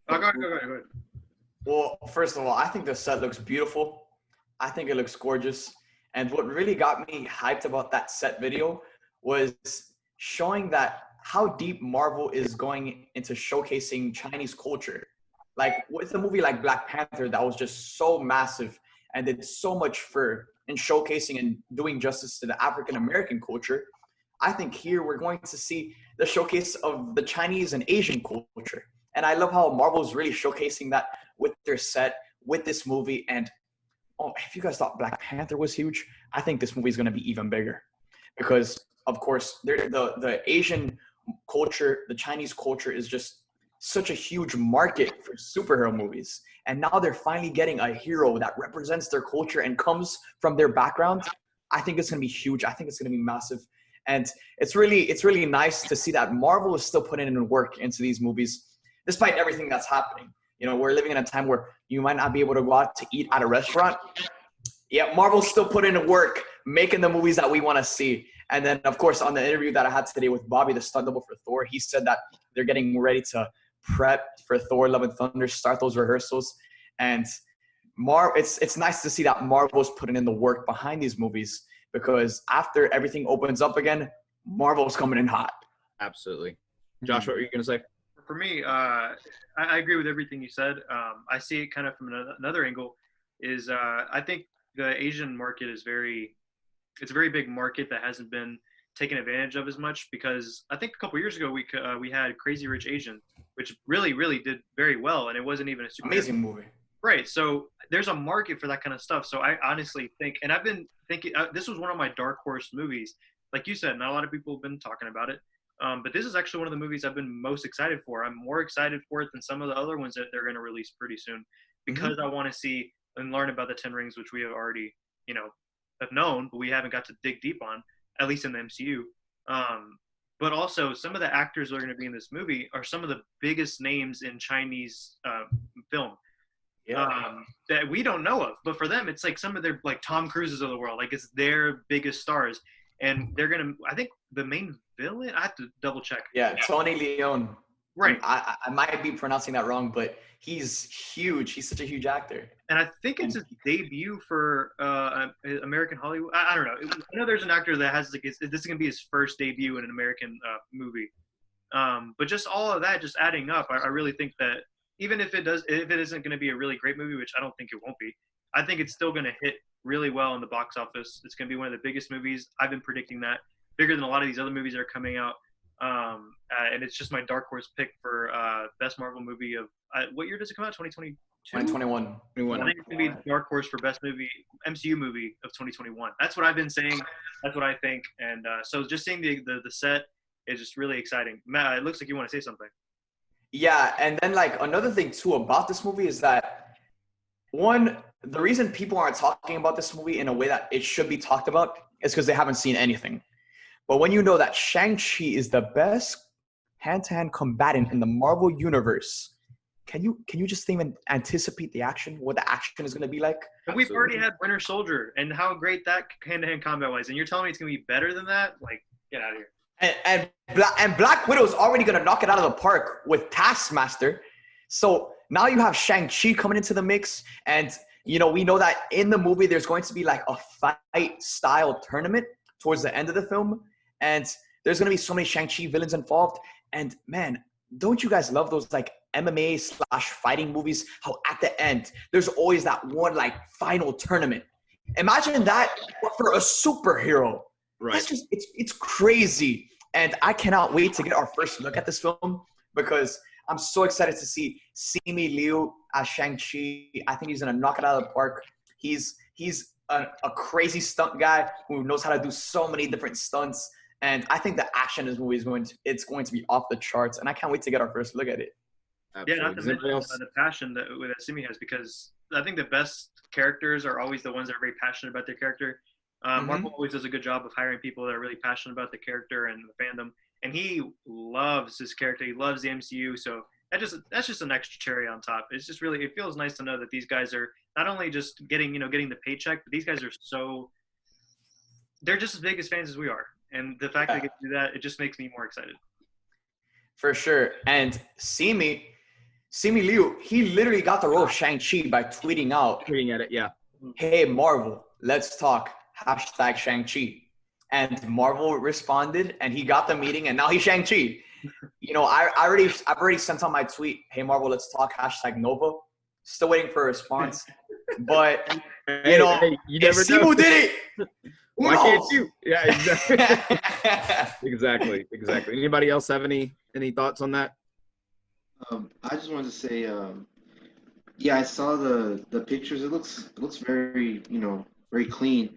D: go ahead.
B: Well, first of all, I think the set looks beautiful. I think it looks gorgeous. And what really got me hyped about that set video was showing that how deep Marvel is going into showcasing Chinese culture. Like with a movie like Black Panther that was just so massive and did so much in showcasing and doing justice to the African American culture, I think here we're going to see the showcase of the Chinese and Asian culture. And I love how Marvel's really showcasing that with their set, with this movie. And if you guys thought Black Panther was huge, I think this movie is going to be even bigger. Because, of course, the Asian culture, the Chinese culture is just such a huge market for superhero movies. And now they're finally getting a hero that represents their culture and comes from their background. I think it's going to be huge. I think it's going to be massive. And it's really nice to see that Marvel is still putting in work into these movies, despite everything that's happening. We're living in a time where you might not be able to go out to eat at a restaurant. Yeah, Marvel's still putting in work, making the movies that we want to see. And then, of course, on the interview that I had today with Bobby, the stunt double for Thor, he said that they're getting ready to prep for Thor Love and Thunder, start those rehearsals. And it's nice to see that Marvel's putting in the work behind these movies, because after everything opens up again, Marvel's coming in hot.
A: Absolutely. Josh, what were you going to say?
D: For me, I agree with everything you said. I see it kind of from another angle. I think the Asian market it's a very big market that hasn't been taken advantage of as much, because I think a couple years ago we had Crazy Rich Asians, which really, really did very well, and it wasn't even a super
B: amazing movie.
D: Right. So there's a market for that kind of stuff. So I honestly think, and I've been thinking, this was one of my dark horse movies. Like you said, not a lot of people have been talking about it. But this is actually one of the movies I've been most excited for. I'm more excited for it than some of the other ones that they're going to release pretty soon, because I want to see and learn about the 10 Rings, which we have already, have known, but we haven't got to dig deep on, at least in the MCU. But also some of the actors that are going to be in this movie are some of the biggest names in Chinese film. that we don't know of. But for them, it's like some of their like Tom Cruises of the world. Like it's their biggest stars, and they're gonna. I think the main villain. I have to double check.
B: Yeah, Tony Leone.
D: Right.
B: I might be pronouncing that wrong, but he's huge. He's such a huge actor.
D: And I think it's his debut for American Hollywood. I don't know. I know there's an actor that has like this is gonna be his first debut in an American movie. But just all of that, just adding up, I really think that even if it isn't going to be a really great movie, which I don't think it won't be, I think it's still going to hit really well in the box office. It's going to be one of the biggest movies. I've been predicting that, bigger than a lot of these other movies that are coming out. And it's just my dark horse pick for best Marvel movie of what year does it come out? 2022?
B: 2021.
D: I think it's going to be dark horse for best movie, MCU movie of 2021. That's what I've been saying. That's what I think. And so just seeing the set is just really exciting. Matt, it looks like you want to say something.
B: Yeah, and then like another thing too about this movie is that one, the reason people aren't talking about this movie in a way that it should be talked about is because they haven't seen anything. But when you know that Shang-Chi is the best hand-to-hand combatant in the Marvel universe, can you just even anticipate the action, what the action is going to be like?
D: But we've already had Winter Soldier and how great that hand-to-hand combat was, and you're telling me it's going to be better than that? Like, get out of here.
B: And Black Widow is already going to knock it out of the park with Taskmaster. So now you have Shang-Chi coming into the mix. And, you know, we know that in the movie, there's going to be like a fight-style tournament towards the end of the film. And there's going to be so many Shang-Chi villains involved. And, man, don't you guys love those, like, MMA/fighting movies? How at the end, there's always that one, like, final tournament. Imagine that for a superhero.
A: Right.
B: That's just it's crazy, and I cannot wait to get our first look at this film because I'm so excited to see Simu Liu as Shang-Chi. I think he's gonna knock it out of the park. He's a crazy stunt guy who knows how to do so many different stunts, and I think the action in this movie is going to be off the charts, and I can't wait to get our first look at it.
A: Absolutely.
D: Yeah, not to mention the passion that Simu has, because I think the best characters are always the ones that are very passionate about their character. Marvel always does a good job of hiring people that are really passionate about the character and the fandom, and he loves his character. He loves the MCU, so that's just an extra cherry on top. It's just really, it feels nice to know that these guys are not only just getting the paycheck, but these guys are they're just as big as fans as we are, and the fact that they get to do that, it just makes me more excited.
B: For sure. And Simu Liu, he literally got the role of Shang-Chi by tweeting
A: at it, yeah.
B: Hey Marvel, let's talk. #Shang-Chi. And Marvel responded, and he got the meeting, and now he's Shang-Chi. You know, I've already sent out my tweet. Hey Marvel, let's talk. #Nova. Still waiting for a response. But you know,
A: you never
B: if Simu did it,
A: why can't you? Yeah, exactly. exactly. Anybody else have any thoughts on that?
C: I just wanted to say, yeah, I saw the pictures. It looks very, very clean.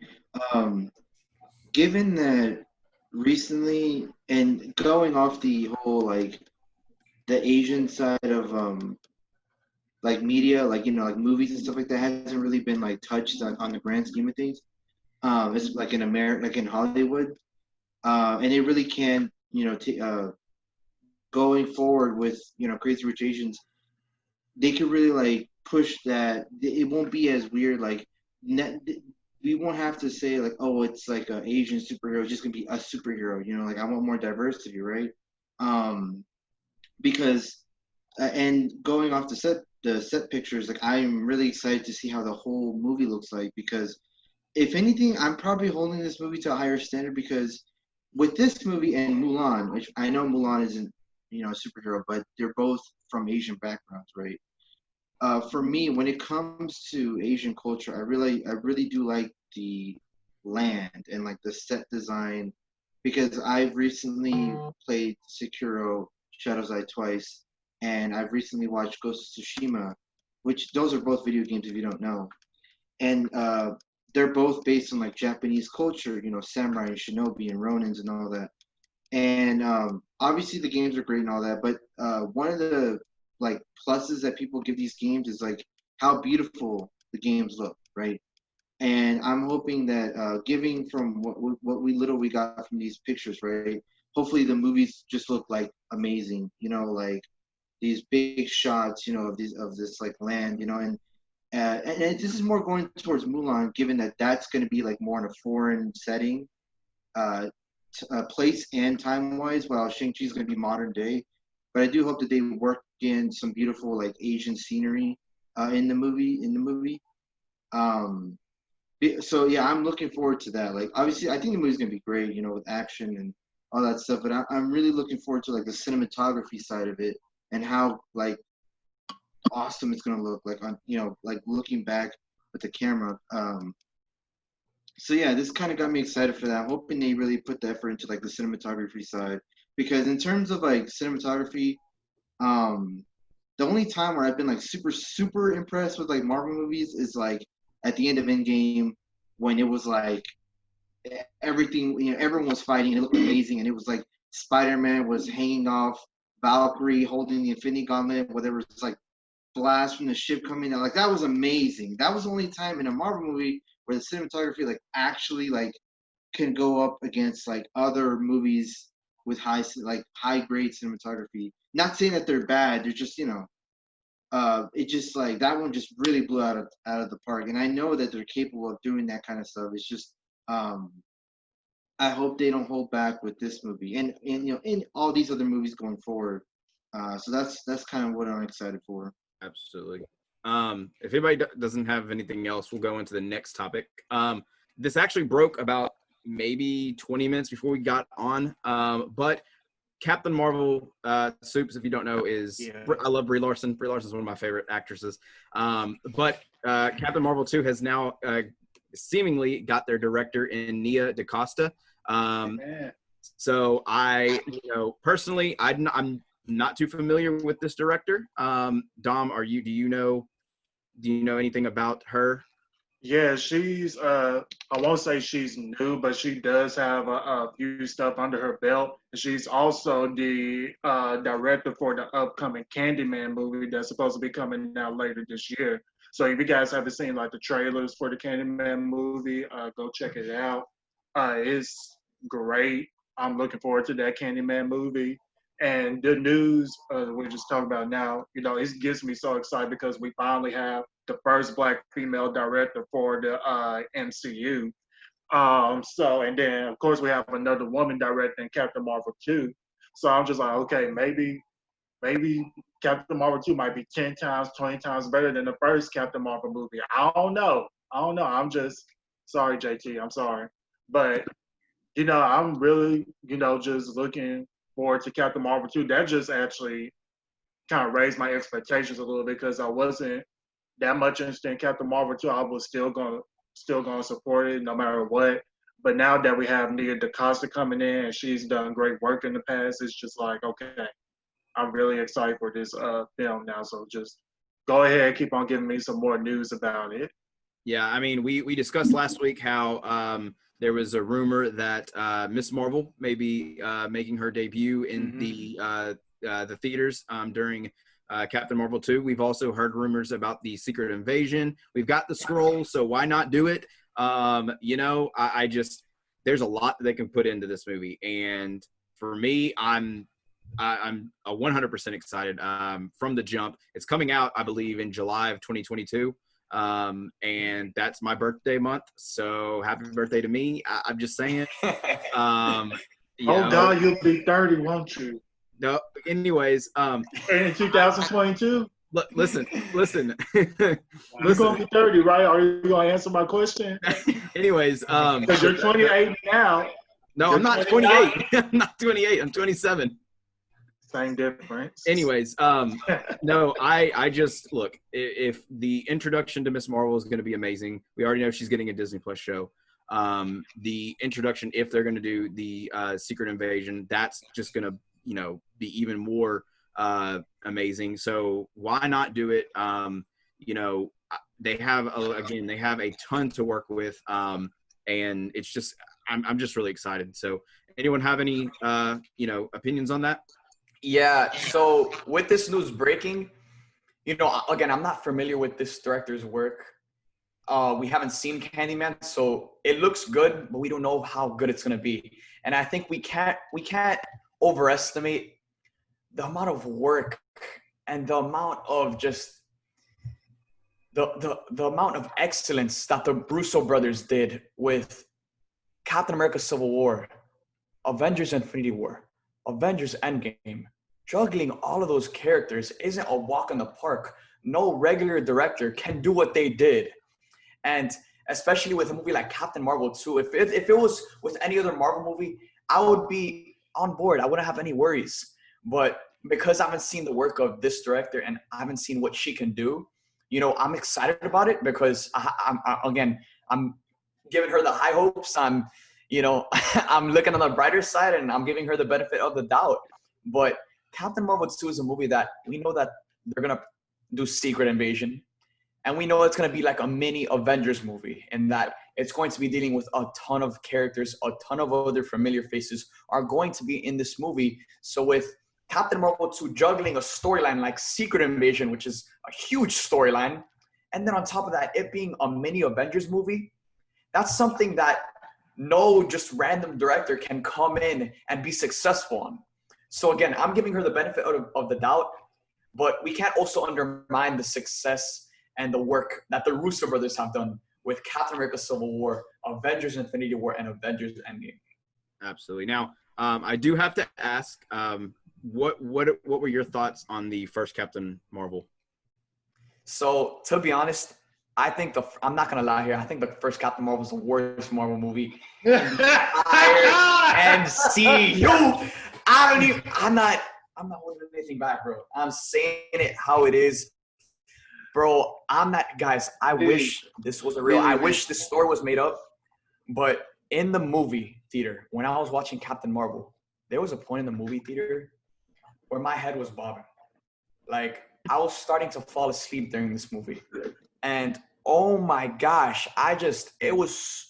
C: Given that recently, and going off the whole like the Asian side of like media, like like movies and stuff like that hasn't really been like touched on the grand scheme of things. It's like in America, like in Hollywood, and it really can, going forward with Crazy Rich Asians, they could really like push that. It won't be as weird. Like we won't have to say like, oh, it's like an Asian superhero. It's just gonna be a superhero. Like I want more diversity, right? Because and going off the set pictures, like I am really excited to see how the whole movie looks like, because if anything, I'm probably holding this movie to a higher standard, because with this movie and Mulan, which I know Mulan isn't a superhero, but they're both from Asian backgrounds, right? For me, when it comes to Asian culture, I really do like the land and like the set design, because I've recently played Sekiro Shadows Die twice, and I've recently watched Ghost of Tsushima, which those are both video games if you don't know, and they're both based on like Japanese culture, samurai and shinobi and ronins and all that. And obviously the games are great and all that, but one of the like pluses that people give these games is like how beautiful the games look, right? And I'm hoping that giving from what we got from these pictures, right? Hopefully the movies just look like amazing, like these big shots, of this like land, and this is more going towards Mulan, given that that's going to be like more in a foreign setting, place and time-wise, while Shang-Chi is going to be modern day. But I do hope that they work in some beautiful like Asian scenery in the movie. So yeah, I'm looking forward to that. Like obviously, I think the movie's going to be great, with action and all that stuff. But I'm really looking forward to like the cinematography side of it and how like awesome it's gonna look like on like looking back with the camera. So yeah, this kind of got me excited for that. I'm hoping they really put the effort into like the cinematography side, because in terms of like cinematography, the only time where I've been like super impressed with like Marvel movies is like at the end of Endgame, when it was like everything, everyone was fighting, it looked amazing, and it was like Spider-Man was hanging off Valkyrie holding the Infinity Gauntlet, where there was like blast from the ship coming out. Like that was amazing. That was the only time in a Marvel movie where the cinematography like actually like can go up against like other movies with high grade cinematography. Not saying that they're bad, they're just it just like that one just really blew out of the park. And I know that they're capable of doing that kind of stuff. It's just I hope they don't hold back with this movie and in all these other movies going forward. So that's kind of what I'm excited for.
A: Absolutely. If anybody doesn't have anything else, we'll go into the next topic. This actually broke about maybe 20 minutes before we got on. But Captain Marvel, Supes, if you don't know, I love Brie Larson. Brie Larson is one of my favorite actresses. But Captain Marvel 2 has now seemingly got their director in Nia DaCosta. So personally, I'm not too familiar with this director. Dom, do you know anything about her?
E: Yeah, she's I won't say she's new, but she does have a few stuff under her belt. She's also the director for the upcoming Candyman movie that's supposed to be coming out later this year. So if you guys haven't seen like the trailers for the Candyman movie, go check it out. It's great. I'm looking forward to that Candyman movie. And the news we're just talking about now, it gets me so excited because we finally have the first Black female director for the MCU. And then of course we have another woman directing Captain Marvel 2. So I'm just like, okay, maybe Captain Marvel 2 might be 10 times, 20 times better than the first Captain Marvel movie. I don't know. I'm just sorry, JT. I'm sorry. But, I'm really, just looking forward to Captain Marvel 2. That just actually kind of raised my expectations a little bit because I wasn't that much interested in Captain Marvel 2. I was still gonna support it no matter what. But now that we have Nia DaCosta coming in and she's done great work in the past, it's just like, okay, I'm really excited for this film now. So just go ahead, keep on giving me some more news about it.
A: Yeah, I mean, we discussed last week how there was a rumor that Miss Marvel may be making her debut in the theaters during Captain Marvel 2. We've also heard rumors about the Secret Invasion. We've got the scroll, so why not do it? I just there's a lot that they can put into this movie, and for me, I'm 100% excited from the jump. It's coming out, I believe, in July of 2022. And that's my birthday month, so happy birthday to me. I'm just saying.
E: God, you'll be 30, won't you?
A: No, anyways,
E: in 2022.
A: Listen.
E: You're gonna be 30, right? Are you gonna answer my question?
A: Anyways,
E: because you're 28 now.
A: No, I'm not 28. I'm not 28. I'm 27.
E: Same difference.
A: Anyways, no, I just look, if the introduction to Miss Marvel is going to be amazing, we already know she's getting a Disney Plus show. The introduction, if they're going to do the Secret Invasion, that's just going to, be even more amazing. So why not do it? They have a ton to work with, and it's just, I'm just really excited. So anyone have any, opinions on that?
B: Yeah, so with this news breaking, again, I'm not familiar with this director's work. We haven't seen Candyman, so it looks good, but we don't know how good it's gonna be. And I think we can't overestimate the amount of work and the amount of just the amount of excellence that the Russo brothers did with Captain America Civil War, Avengers Infinity War, Avengers Endgame, juggling all of those characters isn't a walk in the park. No regular director can do what they did. And especially with a movie like Captain Marvel 2, if it was with any other Marvel movie, I would be on board. I wouldn't have any worries. But because I haven't seen the work of this director and I haven't seen what she can do, you know, I'm excited about it because I'm giving her the high hopes. I'm looking on the brighter side and I'm giving her the benefit of the doubt. But Captain Marvel 2 is a movie that we know that they're going to do Secret Invasion. And we know it's going to be like a mini Avengers movie and that it's going to be dealing with a ton of characters, a ton of other familiar faces are going to be in this movie. So with Captain Marvel 2 juggling a storyline like Secret Invasion, which is a huge storyline, and then on top of that, it being a mini Avengers movie, that's something that no just random director can come in and be successful on. So again, I'm giving her the benefit of the doubt, but we can't also undermine the success and the work that the Russo brothers have done with Captain America Civil War, Avengers Infinity War, and Avengers Endgame.
A: Absolutely. Now, I do have to ask, what were your thoughts on the first Captain Marvel?
B: So, to be honest, I think I'm not going to lie here. I think the first Captain Marvel is the worst Marvel movie. MCU. I'm not holding anything back, bro. I'm saying it how it is. Bro, I wish this was I wish this story was made up. But in the movie theater, when I was watching Captain Marvel, there was a point in the movie theater where my head was bobbing. Like, I was starting to fall asleep during this movie. And oh my gosh, it was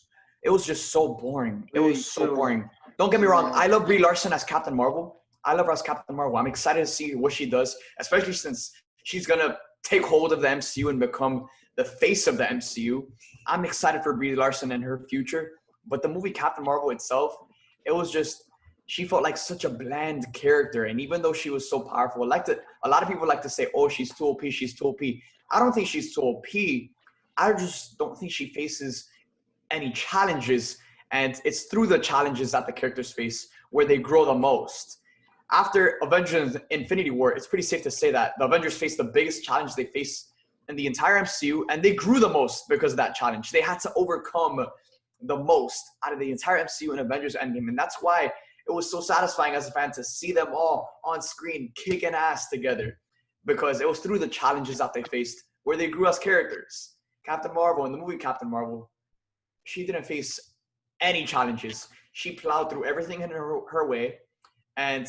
B: just so boring. It was so boring. Don't get me wrong. I love Brie Larson as Captain Marvel. I love her as Captain Marvel. I'm excited to see what she does, especially since she's going to take hold of the MCU and become the face of the MCU. I'm excited for Brie Larson and her future. But the movie Captain Marvel itself, it was just, she felt like such a bland character. And even though she was so powerful, a lot of people like to say, oh, she's too OP, she's too OP. I don't think she's too OP. I just don't think she faces any challenges. And it's through the challenges that the characters face where they grow the most. After Avengers Infinity War, it's pretty safe to say that the Avengers faced the biggest challenge they faced in the entire MCU, and they grew the most because of that challenge. They had to overcome the most out of the entire MCU in Avengers Endgame, and that's why it was so satisfying as a fan to see them all on screen kicking ass together, because it was through the challenges that they faced where they grew as characters. Captain Marvel, in the movie Captain Marvel, she didn't face any challenges. She plowed through everything in her way, and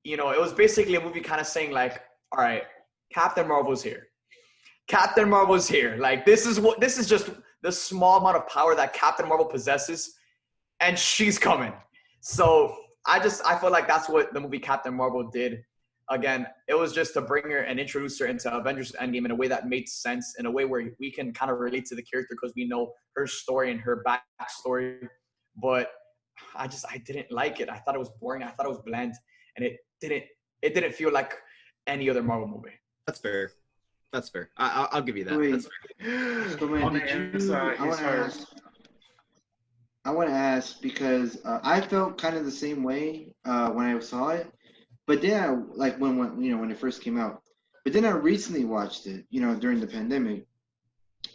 B: you know, it was basically a movie kind of saying like, all right, Captain Marvel's here. Captain Marvel's here. Like, this is just the small amount of power that Captain Marvel possesses, and she's coming. So I feel like that's what the movie Captain Marvel did. Again, it was just to bring her and introduce her into Avengers Endgame in a way that made sense, in a way where we can kind of relate to the character because we know her story and her backstory. But I didn't like it. I thought it was boring. I thought it was bland. And it didn't feel like any other Marvel movie.
A: That's fair. I'll give you that.
C: Wait.
A: That's fair.
C: So, man, I want to ask because I felt kind of the same way when I saw it, but then when it first came out. But then I recently watched it, during the pandemic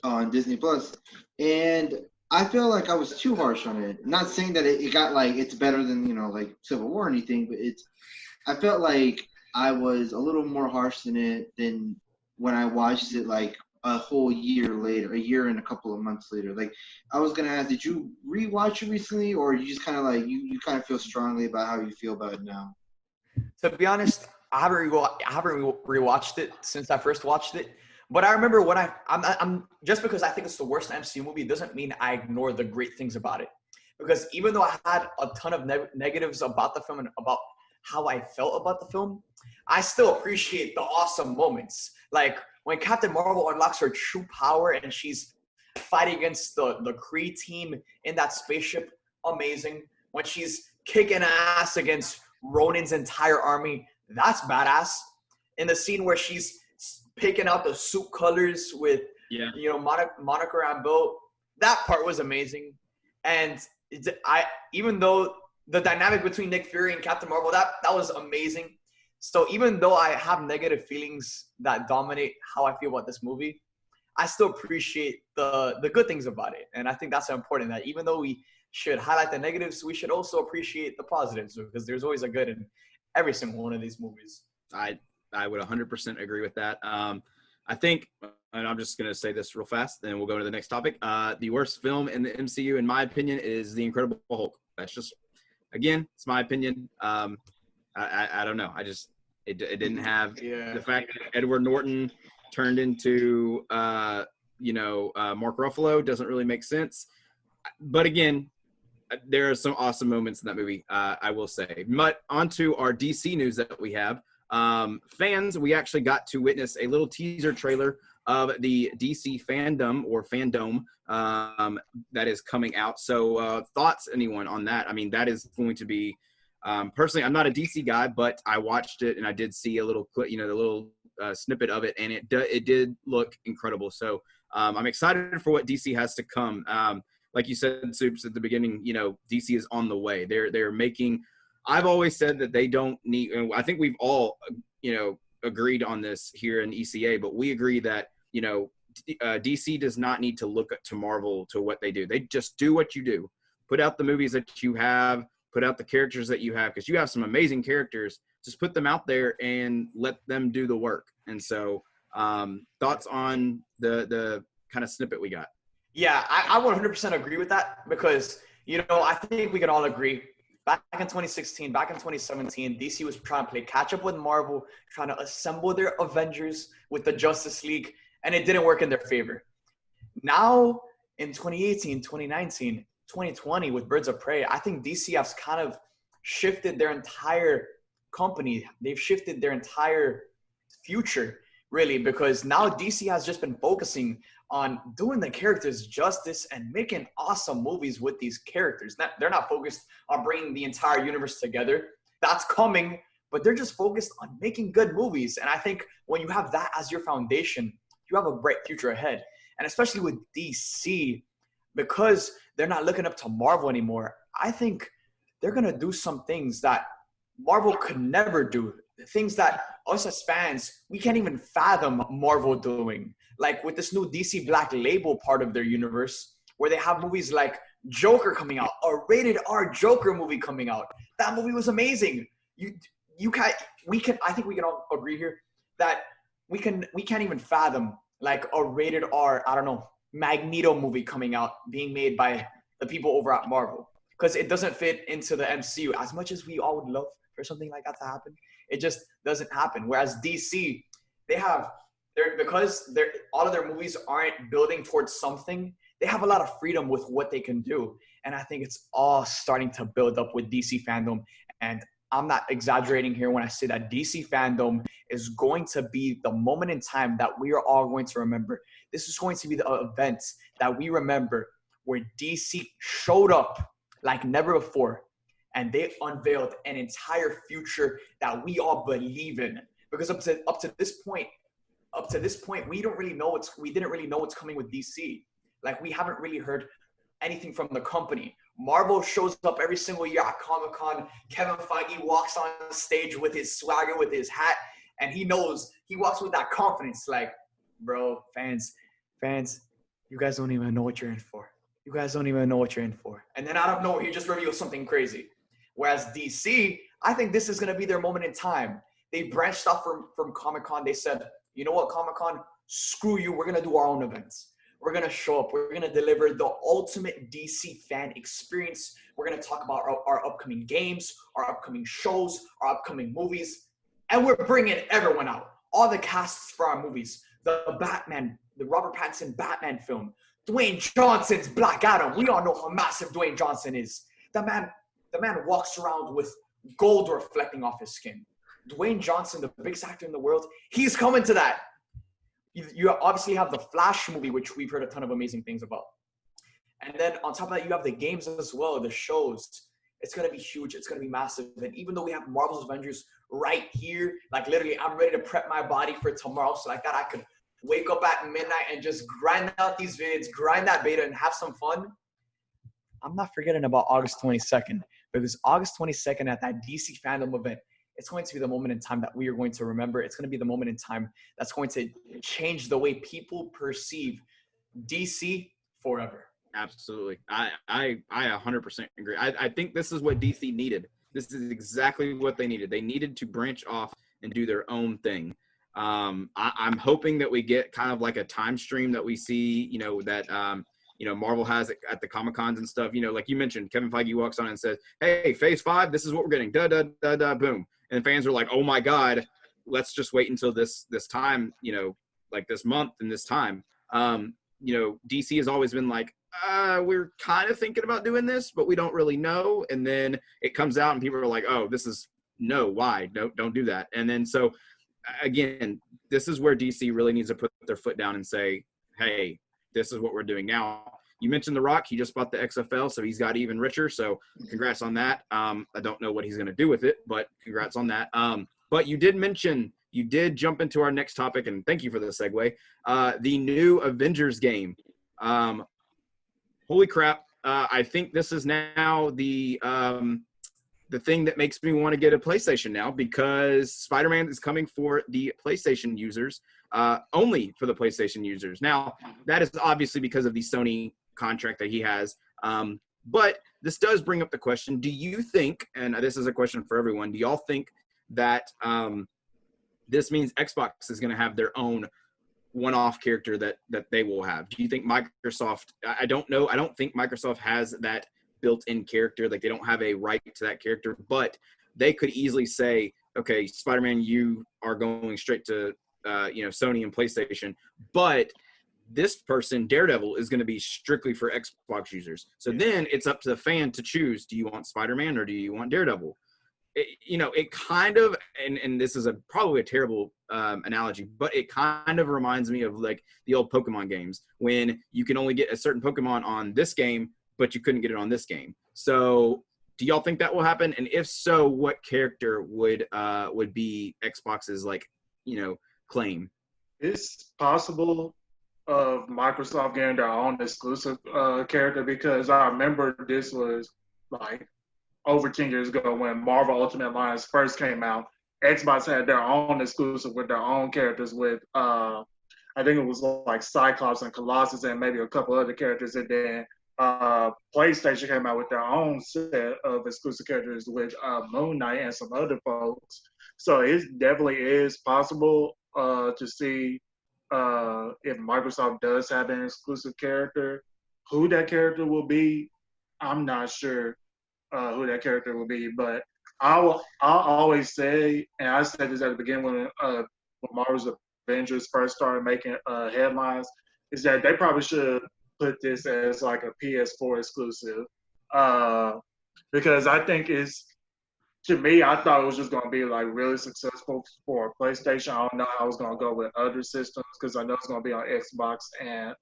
C: on Disney Plus, and I feel like I was too harsh on it. Not saying that it got like it's better than like Civil War or anything, but I felt like I was a little more harsh than when I watched it like a whole year later, a year and a couple of months later. Like, I was gonna ask, did you rewatch it recently, or you just kind of like you kind of feel strongly about how you feel about it now?
B: To be honest, I haven't rewatched it since I first watched it. But I remember when I'm just because I think it's the worst MCU movie doesn't mean I ignore the great things about it. Because even though I had a ton of negatives about the film and about how I felt about the film, I still appreciate the awesome moments. Like when Captain Marvel unlocks her true power and she's fighting against the Kree team in that spaceship, amazing. When she's kicking ass against Ronin's entire army, that's badass. In the scene where she's picking out the suit colors with
A: Yeah.
B: Monica Rambeau, that part was amazing. And even though the dynamic between Nick Fury and Captain Marvel, that was amazing. So even though I have negative feelings that dominate how I feel about this movie, I still appreciate the good things about it. And I think that's important, that even though we should highlight the negatives, we should also appreciate the positives, because there's always a good in every single one of these movies.
A: I would 100% agree with that. I think, and I'm just going to say this real fast, then we'll go to the next topic. The worst film in the MCU, in my opinion, is The Incredible Hulk. That's just, again, it's my opinion. I don't know. It didn't have the fact that Edward Norton turned into, Mark Ruffalo doesn't really make sense. But again, there are some awesome moments in that movie, I will say. But onto our DC news that we have. Fans, we actually got to witness a little teaser trailer of the DC Fandome that is coming out. So thoughts, anyone, on that? I mean, that is going to be, personally, I'm not a DC guy, but I watched it and I did see a little clip, the little snippet of it, and it did look incredible. So I'm excited for what DC has to come. Like you said, Supes, at the beginning, DC is on the way. They're making. I've always said that they don't need. I think we've all, agreed on this here in ECA, but we agree that DC does not need to look to Marvel to what they do. They just do what you do. Put out the movies that you have. Put out the characters that you have, because you have some amazing characters. Just put them out there and let them do the work. And so, thoughts on the kind of snippet we got?
B: Yeah, I 100% agree with that, because, I think we can all agree. Back in 2016, back in 2017, DC was trying to play catch up with Marvel, trying to assemble their Avengers with the Justice League, and it didn't work in their favor. Now, in 2018, 2019, 2020, with Birds of Prey, I think DC has kind of shifted their entire company. They've shifted their entire future, really, because now DC has just been focusing on doing the characters justice and making awesome movies with these characters. They're not focused on bringing the entire universe together. That's coming, but they're just focused on making good movies. And I think when you have that as your foundation, you have a bright future ahead. And especially with DC, because they're not looking up to Marvel anymore, I think they're going to do some things that Marvel could never do. Things that us as fans, we can't even fathom Marvel doing. Like with this new DC Black Label part of their universe, where they have movies like Joker coming out, a rated R Joker movie coming out. That movie was amazing. I think we can all agree here that we can't even fathom like a rated R, I don't know, Magneto movie coming out, being made by the people over at Marvel, because it doesn't fit into the MCU. As much as we all would love for something like that to happen, it just doesn't happen. Whereas DC, because all of their movies aren't building towards something, they have a lot of freedom with what they can do. And I think it's all starting to build up with DC Fandome. And I'm not exaggerating here when I say that DC Fandome is going to be the moment in time that we are all going to remember. This is going to be the event that we remember where DC showed up like never before, and they unveiled an entire future that we all believe in. Because up to this point, we didn't really know what's coming with DC. Like, we haven't really heard anything from the company. Marvel shows up every single year at Comic-Con. Kevin Feige walks on stage with his swagger, with his hat, and he walks with that confidence. Like, bro, fans, you guys don't even know what you're in for. You guys don't even know what you're in for. And then out of nowhere, he just reveals something crazy. Whereas DC, I think this is going to be their moment in time. They branched off from Comic-Con. They said, you know what, Comic-Con, screw you. We're going to do our own events. We're going to show up. We're going to deliver the ultimate DC fan experience. We're going to talk about our upcoming games, our upcoming shows, our upcoming movies. And we're bringing everyone out. All the casts for our movies. The Batman, the Robert Pattinson Batman film. Dwayne Johnson's Black Adam. We all know how massive Dwayne Johnson is. The man walks around with gold reflecting off his skin. Dwayne Johnson, the biggest actor in the world, he's coming to that. You obviously have the Flash movie, which we've heard a ton of amazing things about. And then on top of that, you have the games as well, the shows. It's going to be huge. It's going to be massive. And even though we have Marvel's Avengers right here, like literally, I'm ready to prep my body for tomorrow so like that I could wake up at midnight and just grind out these vids, grind that beta, and have some fun. I'm not forgetting about August 22nd, because August 22nd at that DC Fandome event, it's going to be the moment in time that we are going to remember. It's going to be the moment in time that's going to change the way people perceive DC forever.
A: Absolutely. I 100% agree. I think this is what DC needed. This is exactly what they needed. They needed to branch off and do their own thing. I'm hoping that we get kind of like a time stream that we see, you know, that, you know, Marvel has it at the Comic-Cons and stuff. You know, like you mentioned, Kevin Feige walks on and says, hey, Phase 5, this is what we're getting. Boom. And fans are like, oh, my God, let's just wait until this time, you know, like this month and this time. You know, DC has always been like, we're kind of thinking about doing this, but we don't really know. And then it comes out and people are like, oh, this is no, why? No, don't do that. And then so, again, this is where DC really needs to put their foot down and say, hey, this is what we're doing now. You mentioned The Rock. He just bought the XFL, so he's got even richer. So congrats on that. I don't know what he's going to do with it, but congrats on that. But you did mention, you did jump into our next topic, and thank you for the segue. The new Avengers game. Holy crap. I think this is now the thing that makes me want to get a PlayStation now, because Spider-Man is coming for the PlayStation users, only for the PlayStation users. Now, that is obviously because of the Sony contract that he has. But this does bring up the question, do you think, and this is a question for everyone, do y'all think that this means Xbox is going to have their own one-off character that they will have? Do you think Microsoft, I don't know, I don't think Microsoft has that built-in character, like they don't have a right to that character, but they could easily say, okay, Spider-Man, you are going straight to you know, Sony and PlayStation, but this person, Daredevil, is going to be strictly for Xbox users. So then it's up to the fan to choose, do you want Spider-Man or do you want Daredevil? You know, it kind of, and this is probably a terrible analogy, but it kind of reminds me of like the old Pokemon games when you can only get a certain Pokemon on this game, but you couldn't get it on this game. So do y'all think that will happen? And if so, what character would be Xbox's, like, you know, claim?
E: It's possible of Microsoft getting their own exclusive character, because I remember this was like over 10 years ago when Marvel Ultimate Alliance first came out. Xbox had their own exclusive with their own characters with, I think it was like Cyclops and Colossus and maybe a couple other characters. And then PlayStation came out with their own set of exclusive characters with Moon Knight and some other folks. So it definitely is possible to see if Microsoft does have an exclusive character. Who that character will be, I'm not sure who that character will be, but I'll always say, and I said this at the beginning when Marvel's Avengers first started making headlines, is that they probably should put this as like a PS4 exclusive, because I think to me, I thought it was just going to be like really successful for PlayStation. I don't know how it's going to go with other systems, because I know it's going to be on Xbox and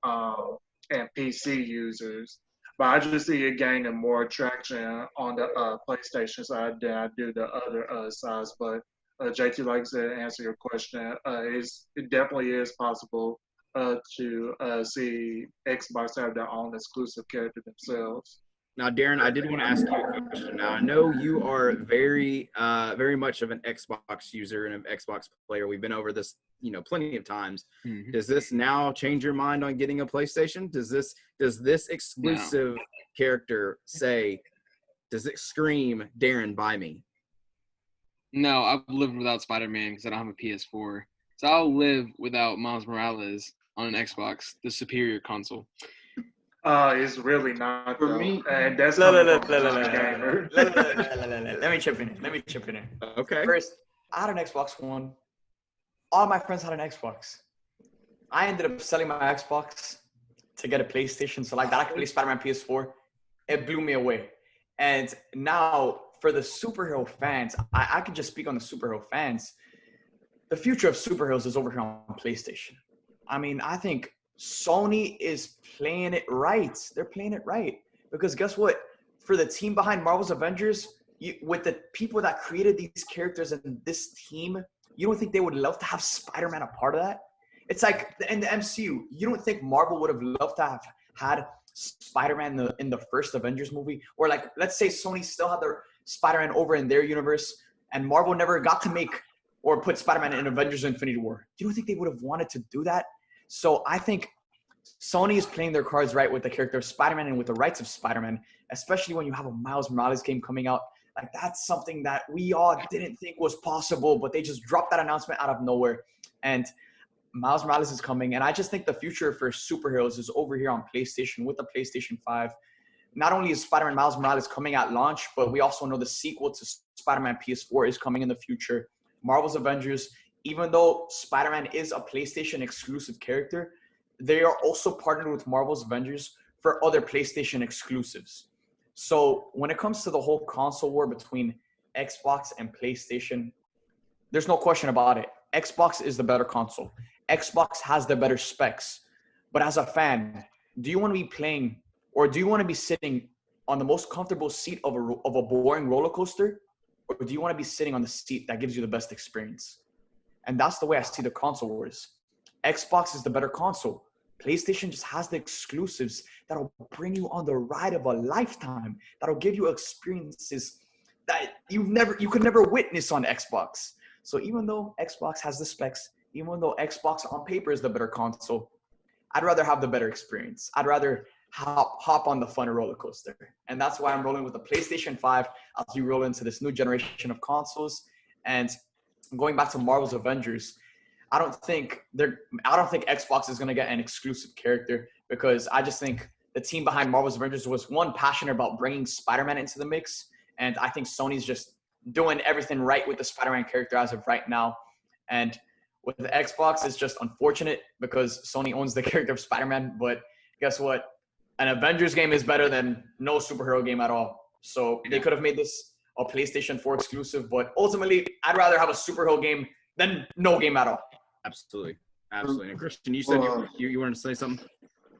E: PC users. But I just see it gaining more traction on the PlayStation side than I do the other sides. But JT, like I said, to answer your question, it definitely is possible to see Xbox have their own exclusive character themselves.
A: Now, Darren, I did want to ask you a question. Now, I know you are very much of an Xbox user and an Xbox player. We've been over this, you know, plenty of times. Mm-hmm. Does this now change your mind on getting a PlayStation? Does this exclusive character say, does it scream, Darren, buy me?
F: No, I've lived without Spider-Man because I don't have a PS4. So I'll live without Miles Morales on an Xbox, the superior console.
E: It's really not for me, and that's
B: let me chip in here.
A: Okay.
B: First, I had an Xbox One. All my friends had an Xbox. I ended up selling my Xbox to get a PlayStation, so like that I could play Spider-Man PS4. It blew me away. And now for the superhero fans, I could just speak on the superhero fans. The future of superheroes is over here on PlayStation. I mean, I think Sony is playing it right. They're playing it right. Because guess what? For the team behind Marvel's Avengers, with the people that created these characters and this team, you don't think they would love to have Spider-Man a part of that? It's like in the MCU, you don't think Marvel would have loved to have had Spider-Man in the first Avengers movie? Or like, let's say Sony still had their Spider-Man over in their universe and Marvel never got to make or put Spider-Man in Avengers Infinity War. You don't think they would have wanted to do that? So I think Sony is playing their cards right with the character of Spider-Man and with the rights of Spider-Man, especially when you have a Miles Morales game coming out. Like, that's something that we all didn't think was possible, but they just dropped that announcement out of nowhere. And Miles Morales is coming, and I just think the future for superheroes is over here on PlayStation with the PlayStation 5. Not only is Spider-Man Miles Morales coming at launch, but we also know the sequel to Spider-Man PS4 is coming in the future. Marvel's Avengers, even though Spider-Man is a PlayStation exclusive character, they are also partnered with Marvel's Avengers for other PlayStation exclusives. So when it comes to the whole console war between Xbox and PlayStation, there's no question about it. Xbox is the better console. Xbox has the better specs. But as a fan, do you want to be playing or do you want to be sitting on the most comfortable seat of a boring roller coaster? Or do you want to be sitting on the seat that gives you the best experience? And that's the way I see the console wars. Xbox is the better console. PlayStation just has the exclusives that'll bring you on the ride of a lifetime, that'll give you experiences that you could never witness on Xbox. So even though Xbox has the specs, even though Xbox on paper is the better console, I'd rather have the better experience. I'd rather hop on the fun roller coaster. And that's why I'm rolling with the PlayStation 5 as we roll into this new generation of consoles. And going back to Marvel's Avengers, I don't think Xbox is going to get an exclusive character, because I just think the team behind Marvel's Avengers was, one, passionate about bringing Spider-Man into the mix. And I think Sony's just doing everything right with the Spider-Man character as of right now. And with the Xbox, it's just unfortunate because Sony owns the character of Spider-Man. But guess what? An Avengers game is better than no superhero game at all. So they could have made this a PlayStation 4 exclusive, but ultimately, I'd rather have a superhero game than no game at all.
A: Absolutely. And Christian, you said you wanted to say something?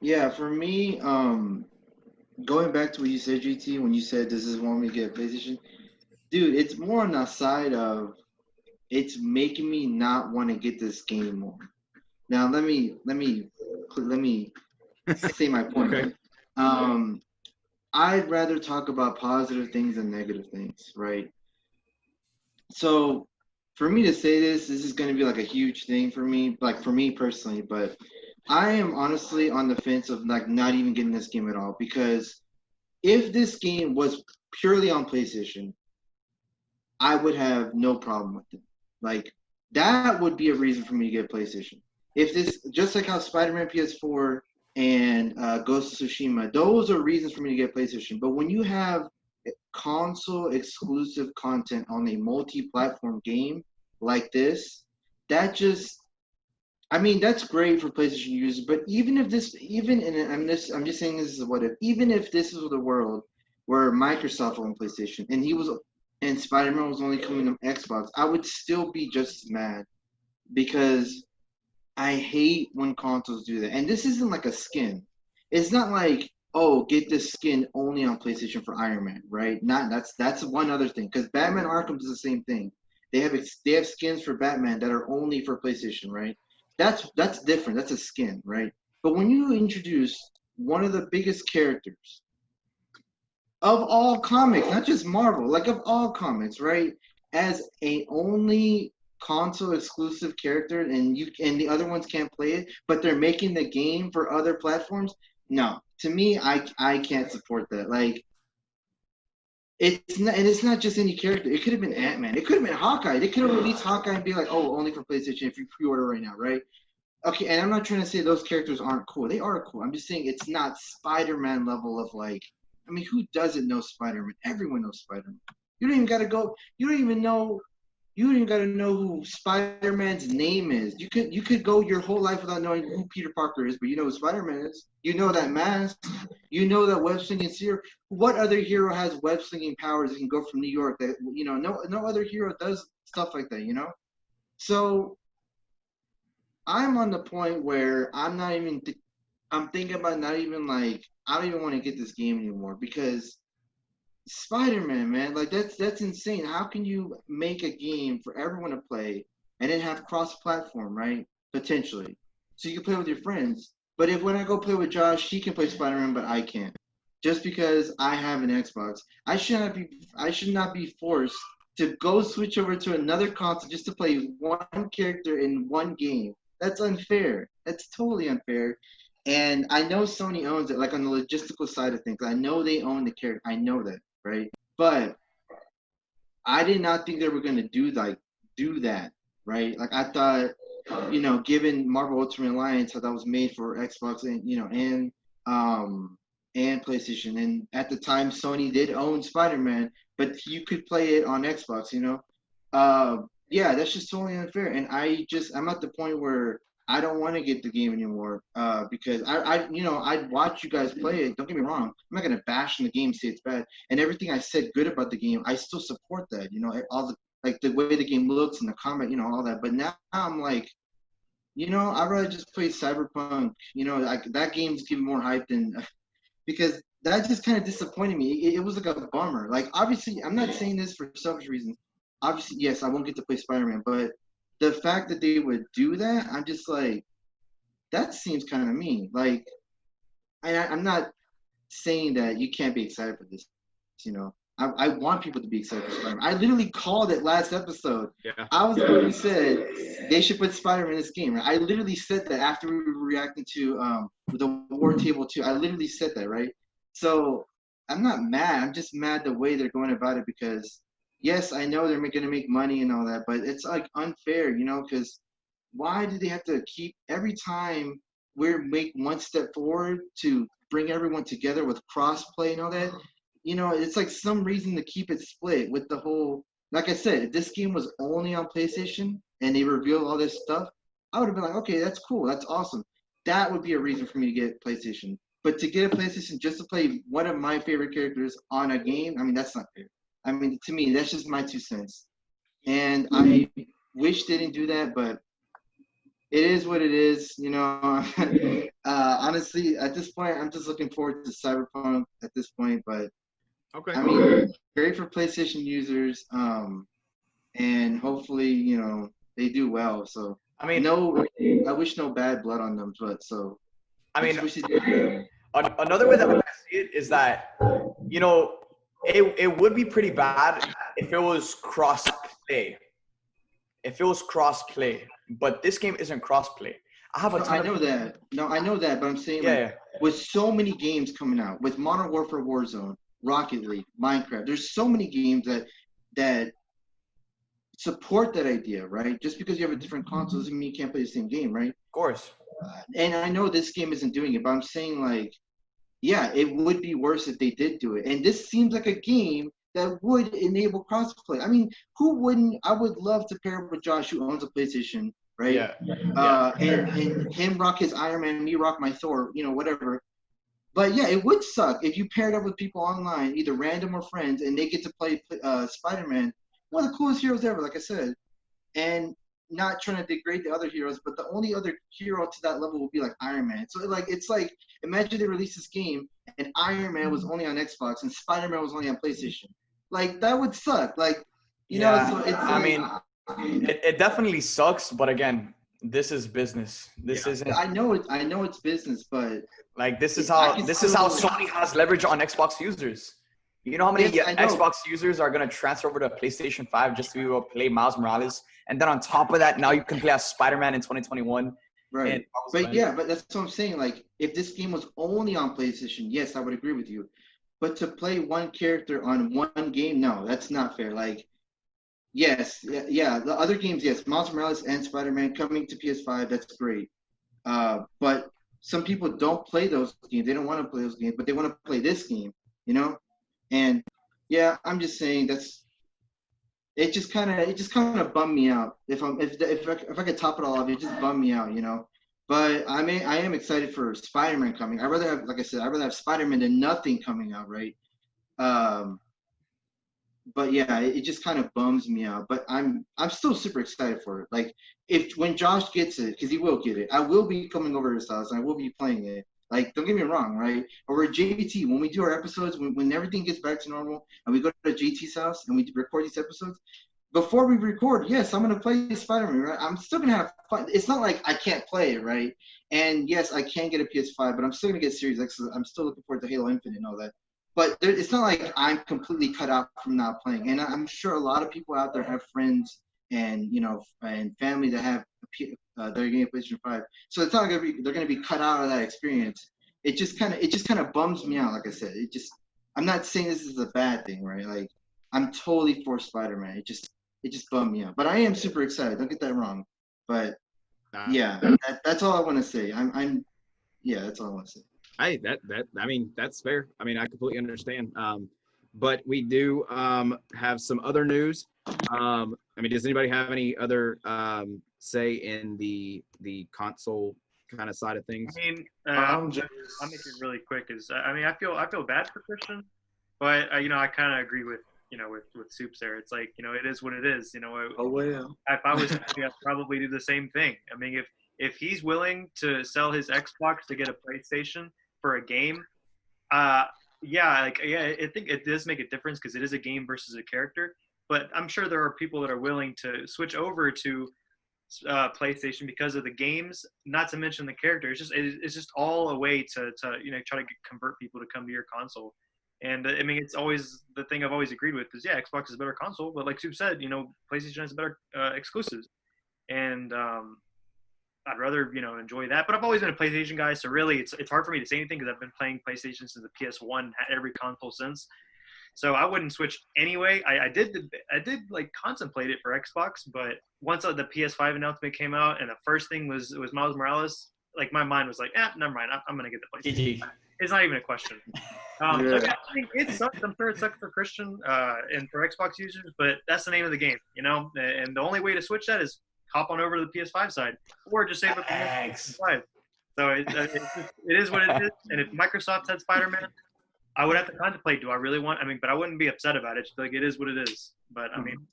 C: Yeah, for me, going back to what you said, GT, when you said this is when we get PlayStation, dude, it's more on the side of it's making me not want to get this game more. Now, let me say my point.
A: Okay.
C: I'd rather talk about positive things than negative things, right? So for me to say this is going to be like a huge thing for me, like for me personally, but I am honestly on the fence of like not even getting this game at all, because if this game was purely on PlayStation, I would have no problem with it. Like, that would be a reason for me to get PlayStation. If this, just like how Spider-Man PS4 and Ghost of Tsushima, those are reasons for me to get PlayStation. But when you have console exclusive content on a multi-platform game like this, that just, I mean, that's great for PlayStation users. But even if this, I'm just saying this is what if, even if this is the world where Microsoft owned PlayStation and Spider-Man was only coming to Xbox, I would still be just as mad, because I hate when consoles do that. And this isn't like a skin. It's not like, oh, get this skin only on PlayStation for Iron Man, right? That's one other thing, because Batman Arkham is the same thing. They have skins for Batman that are only for PlayStation, right? That's different. That's a skin, right? But when you introduce one of the biggest characters of all comics, not just Marvel, like of all comics, right, as a only console exclusive character, and the other ones can't play it, but they're making the game for other platforms, no. To me, I can't support that. Like, it's not just any character. It could have been Ant-Man. It could have been Hawkeye. They could have released Hawkeye and be like, oh, only for PlayStation if you pre-order right now, right? Okay, and I'm not trying to say those characters aren't cool. They are cool. I'm just saying it's not Spider-Man level of like, I mean, who doesn't know Spider-Man? Everyone knows Spider-Man. You don't even got to know who Spider-Man's name is. You could go your whole life without knowing who Peter Parker is, but you know who Spider-Man is. You know that mask. You know that web-slinging seer. What other hero has web-slinging powers that can go from New York? That, you know, no other hero does stuff like that, you know? So I'm on the point where I'm thinking about not even like, I don't even want to get this game anymore, because Spider-Man, man, like that's insane. How can you make a game for everyone to play and then have cross-platform, right? Potentially. so you can play with your friends. But if when I go play with Josh, he can play Spider-Man, but I can't. Just because I have an Xbox, I should not be forced to go switch over to another console just to play one character in one game. That's unfair. That's totally unfair. And I know Sony owns it, like on the logistical side of things. I know they own the character. I know that, right? But I did not think they were going to do that, right? Like I thought, given Marvel Ultimate Alliance, that was made for Xbox and PlayStation. And at the time, Sony did own Spider-Man, but you could play it on Xbox, Yeah, that's just totally unfair. And I'm at the point where I don't want to get the game anymore because I'd watch you guys play it. Don't get me wrong. I'm not going to bash on the game, say it's bad. And everything I said good about the game, I still support that, all the way the game looks and the combat, all that. But now I'm like, I'd rather just play Cyberpunk. That game's giving more hype than because that just kind of disappointed me. It was like a bummer. Like, obviously, I'm not saying this for selfish reasons. Obviously, yes, I won't get to play Spider-Man, but the fact that they would do that, I'm just like, that seems kind of mean. Like, I'm not saying that you can't be excited for this. I want people to be excited for Spider-Man. I literally called it last episode.
A: Yeah.
C: I was the one who said they should put Spider-Man in this game. Right? I literally said that after we were reacting to the War Table 2. I literally said that, right? So I'm not mad. I'm just mad the way they're going about it because, yes, I know they're going to make money and all that, but it's like unfair, because why do they have to keep every time we make one step forward to bring everyone together with cross-play and all that? It's like some reason to keep it split with the whole, like I said, if this game was only on PlayStation and they revealed all this stuff, I would have been like, okay, that's cool. That's awesome. That would be a reason for me to get PlayStation. But to get a PlayStation just to play one of my favorite characters on a game, I mean, that's not fair. I mean, to me, that's just my 2 cents. And I wish they didn't do that, but it is what it is, Honestly, at this point, I'm just looking forward to Cyberpunk at this point, but
A: okay.
C: I mean, great for PlayStation users, and hopefully, they do well. So I mean, I wish no bad blood on them, but so
B: I mean, another way that I see it is that it would be pretty bad if it was cross-play. But this game isn't cross-play.
C: I know that, but I'm saying with so many games coming out, with Modern Warfare Warzone, Rocket League, Minecraft, there's so many games that support that idea, right? Just because you have a different console doesn't mean you can't play the same game, right?
B: Of course.
C: And I know this game isn't doing it, but I'm saying like, yeah, it would be worse if they did do it. And this seems like a game that would enable crossplay. I mean, who wouldn't? I would love to pair up with Josh, who owns a PlayStation, right?
B: Yeah.
C: And him rock his Iron Man, me rock my Thor, whatever. But yeah, it would suck if you paired up with people online, either random or friends, and they get to play Spider-Man, one of the coolest heroes ever, like I said. And not trying to degrade the other heroes, but the only other hero to that level would be like Iron Man. So it's like imagine they released this game and Iron Man was only on Xbox and Spider-Man was only on PlayStation. Like that would suck. Like so it's
B: I mean, it definitely sucks, but again, this is business. This isn't.
C: I know it's business, but
B: like this is how Sony has leverage on Xbox users. You know how many Xbox users are gonna transfer over to PlayStation 5 just to be able to play Miles Morales, and then on top of that, now you can play as Spider-Man in 2021.
C: Right. But that's what I'm saying. Like, if this game was only on PlayStation, yes, I would agree with you. But to play one character on one game, no, that's not fair. Like, yes, the other games, yes, Miles Morales and Spider-Man coming to PS5, that's great. But some people don't play those games. They don't want to play those games, but they want to play this game, And yeah, I'm just saying it just kind of bummed me out. If I could top it all off, it just bummed me out, But I am excited for Spider-Man coming. I'd rather have Spider-Man than nothing coming out, right? But yeah, it just kind of bums me out. But I'm still super excited for it. Like when Josh gets it, because he will get it, I will be coming over to his house and I will be playing it. Like, don't get me wrong, right? Or JT, when we do our episodes, when everything gets back to normal and we go to JT's house and we record these episodes, before we record, yes, I'm gonna play Spider-Man. Right? I'm still gonna have fun. It's not like I can't play it, right? And yes, I can get a PS5, but I'm still gonna get Series X. I'm still looking forward to Halo Infinite and all that. But it's not like I'm completely cut out from not playing. And I'm sure a lot of people out there have friends and and family that have they're getting a PlayStation 5. So it's not they're gonna be cut out of that experience. It just kind of bums me out. Like I said, I'm not saying this is a bad thing, right? Like I'm totally for Spider-Man. It just bummed me out. But I am super excited. Don't get that wrong. But yeah, that's all I want to say. That's all I want to say.
A: I mean, that's fair. I mean, I completely understand. But we do have some other news. I mean, does anybody have any other say in the console kind of side of things?
D: I mean, I'll make it really quick. I feel bad for Christian, but I kind of agree with with Supes there. It's like it is what it is.
E: Oh well.
D: If I was, I'd probably do the same thing. I mean, if he's willing to sell his Xbox to get a PlayStation for a game, I think it does make a difference because it is a game versus a character. But I'm sure there are people that are willing to switch over to PlayStation because of the games, not to mention the character. It's just all a way to try to convert people to come to your console. And I mean, it's always the thing I've always agreed with is Xbox is a better console, but like Soup said, PlayStation has better exclusives, and I'd rather enjoy that. But I've always been a PlayStation guy, so really it's hard for me to say anything because I've been playing PlayStation since the PS1, had every console since. So I wouldn't switch anyway. I did like contemplate it for Xbox, but once the PS5 announcement came out and the first thing was Miles Morales, like my mind was like, never mind, I'm gonna get the PlayStation. It's not even a question. So I think it sucks. I'm sure it sucks for Christian and for Xbox users, but that's the name of the game, And the only way to switch that is hop on over to the PS5 side, or just save up the PS5. So it is what it is. And if Microsoft had Spider-Man, I would have to contemplate. Do I really want? I mean, but I wouldn't be upset about it. Just like it is what it is. But I mean,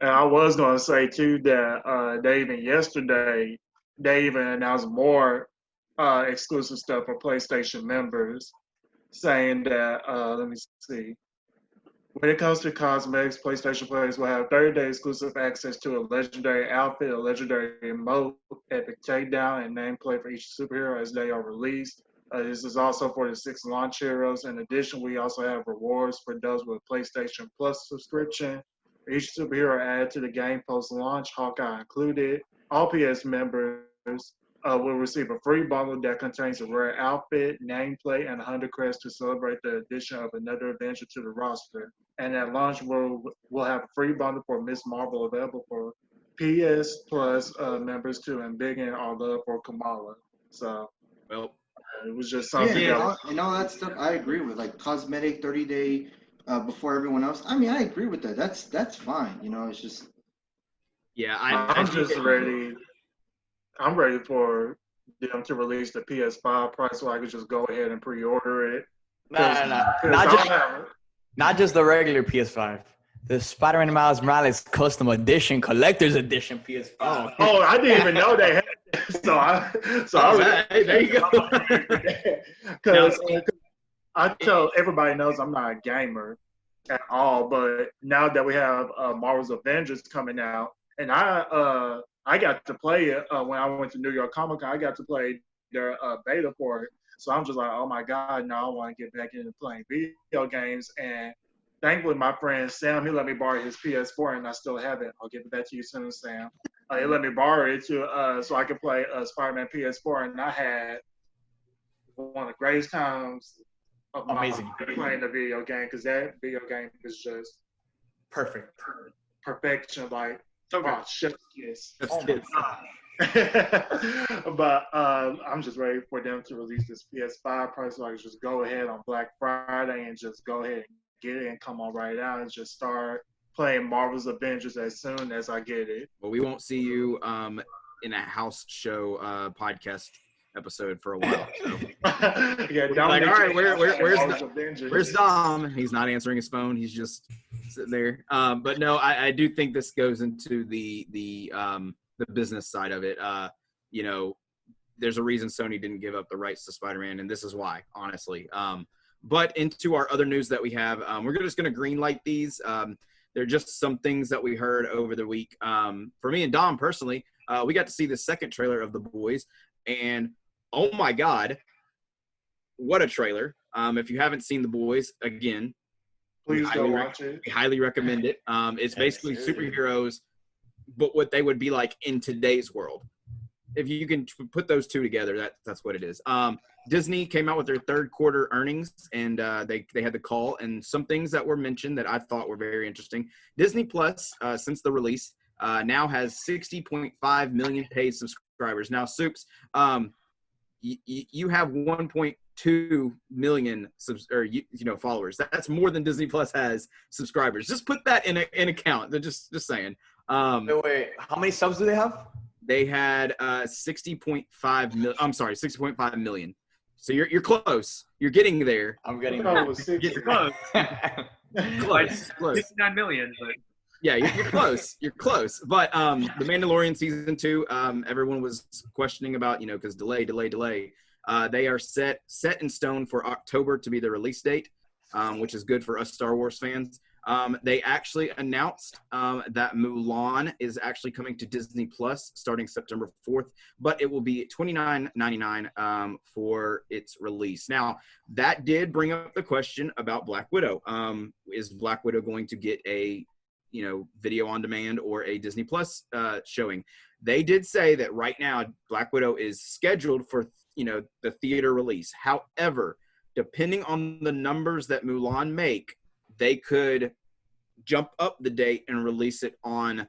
E: and I was gonna say too that yesterday they even announced more exclusive stuff for PlayStation members, saying that let me see. When it comes to cosmetics, PlayStation players will have 30-day exclusive access to a legendary outfit, a legendary emote, epic takedown, and nameplate for each superhero as they are released. This is also for the 6 launch heroes. In addition, we also have rewards for those with PlayStation Plus subscription. Each superhero added to the game post-launch, Hawkeye included. All PS members will receive a free bundle that contains a rare outfit, nameplate, and 100 credits to celebrate the addition of another Avenger to the roster. And at launch, we'll have a free bundle for Ms. Marvel available for PS Plus members too, and big in our love for Kamala. So,
A: well,
E: it was just something.
C: Yeah, and all that stuff I agree with, like cosmetic 30-day before everyone else. I mean, I agree with that. That's fine. It's just.
A: Yeah,
E: I'm just ready. I'm ready for them to release the PS5 price so I could just go ahead and pre-order it.
B: Not just the regular PS5. The Spider-Man Miles Morales Custom Edition, Collector's Edition PS5.
E: Oh, I didn't even know they had that.
A: Hey, there you go.
E: Because I tell everybody knows I'm not a gamer at all, but now that we have Marvel's Avengers coming out, and I got to play it when I went to New York Comic Con. I got to play their beta for it. So I'm just like, oh my God, now I want to get back into playing video games. And thankfully, my friend Sam, he let me borrow his PS4, and I still have it. I'll give it back to you soon, Sam. He let me borrow it so I could play Spider-Man PS4, and I had one of the greatest times of my life playing the video game, because that video game is just perfection. Like, chef's kiss. But I'm just ready for them to release this PS5 price, so I can just go ahead on Black Friday and just go ahead and get it and come on right out and just start playing Marvel's Avengers as soon as I get it.
A: Well, we won't see you in a house show podcast episode for a while. So.
E: Yeah,
A: like, all right, where's Dom? He's not answering his phone. He's just sitting there. But no, I do think this goes into the business side of it. There's a reason Sony didn't give up the rights to Spider-Man, and this is why, honestly. But into our other news that we have, we're just going to green light these. They're just some things that we heard over the week. For me and Dom personally, we got to see the second trailer of The Boys, and oh my God, what a trailer. If you haven't seen The Boys, again,
E: please go watch it.
A: We highly recommend it. It's basically superheroes, but what they would be like in today's world. If you can put those two together, that's what it is. Disney came out with their third quarter earnings, and they had the call, and some things that were mentioned that I thought were very interesting. Disney Plus, since the release, now has 60.5 million paid subscribers. Now, Supes, you have 1.2 million followers. That's more than Disney Plus has subscribers. Just put that in account. They're just saying.
B: Wait, how many subs do they have?
A: They had 60.5 million. I'm sorry, 60.5 million. So you're close. You're getting there.
B: I'm getting
D: close.
A: You're close. Close.
D: 69 million. But.
A: Yeah, you're close. You're close. But The Mandalorian season 2, everyone was questioning about, because delay. They are set in stone for October to be the release date, which is good for us Star Wars fans. They actually announced that Mulan is actually coming to Disney Plus starting September 4th, but it will be $29.99 for its release. Now, that did bring up the question about Black Widow. Is Black Widow going to get a video on demand or a Disney Plus showing? They did say that right now Black Widow is scheduled for the theater release. However, depending on the numbers that Mulan make, they could jump up the date and release it on,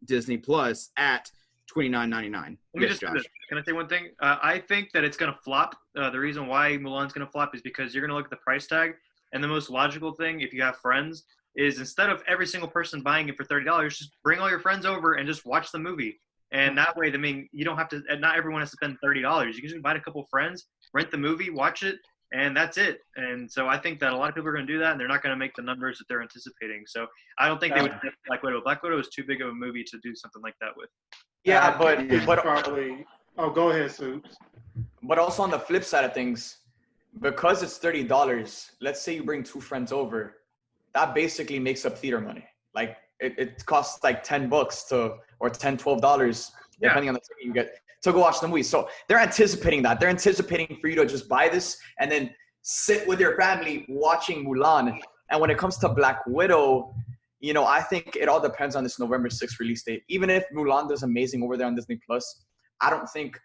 A: Disney Plus at $29.99.
D: Let me Josh. Can I say one thing? I think that it's going to flop. The reason why Mulan's going to flop is because you're going to look at the price tag, and the most logical thing, if you have friends, is instead of every single person buying it for $30, just bring all your friends over and just watch the movie. And that way, you don't have to. Not everyone has to spend $30. You can just invite a couple of friends, rent the movie, watch it. And that's it. And so I think that a lot of people are going to do that, and they're not going to make the numbers that they're anticipating. So I don't think they would get Black Widow. Black Widow is too big of a movie to do something like that with.
B: Yeah, but
E: probably. Oh, go ahead, Supes.
B: But also on the flip side of things, because it's $30, let's say you bring two friends over, that basically makes up theater money. Like it costs like $10 or $10, $12, depending on the ticket you get, to go watch the movie. So they're anticipating that. They're anticipating for you to just buy this and then sit with your family watching Mulan. And when it comes to Black Widow, I think it all depends on this November 6th release date. Even if Mulan does amazing over there on Disney Plus, I don't think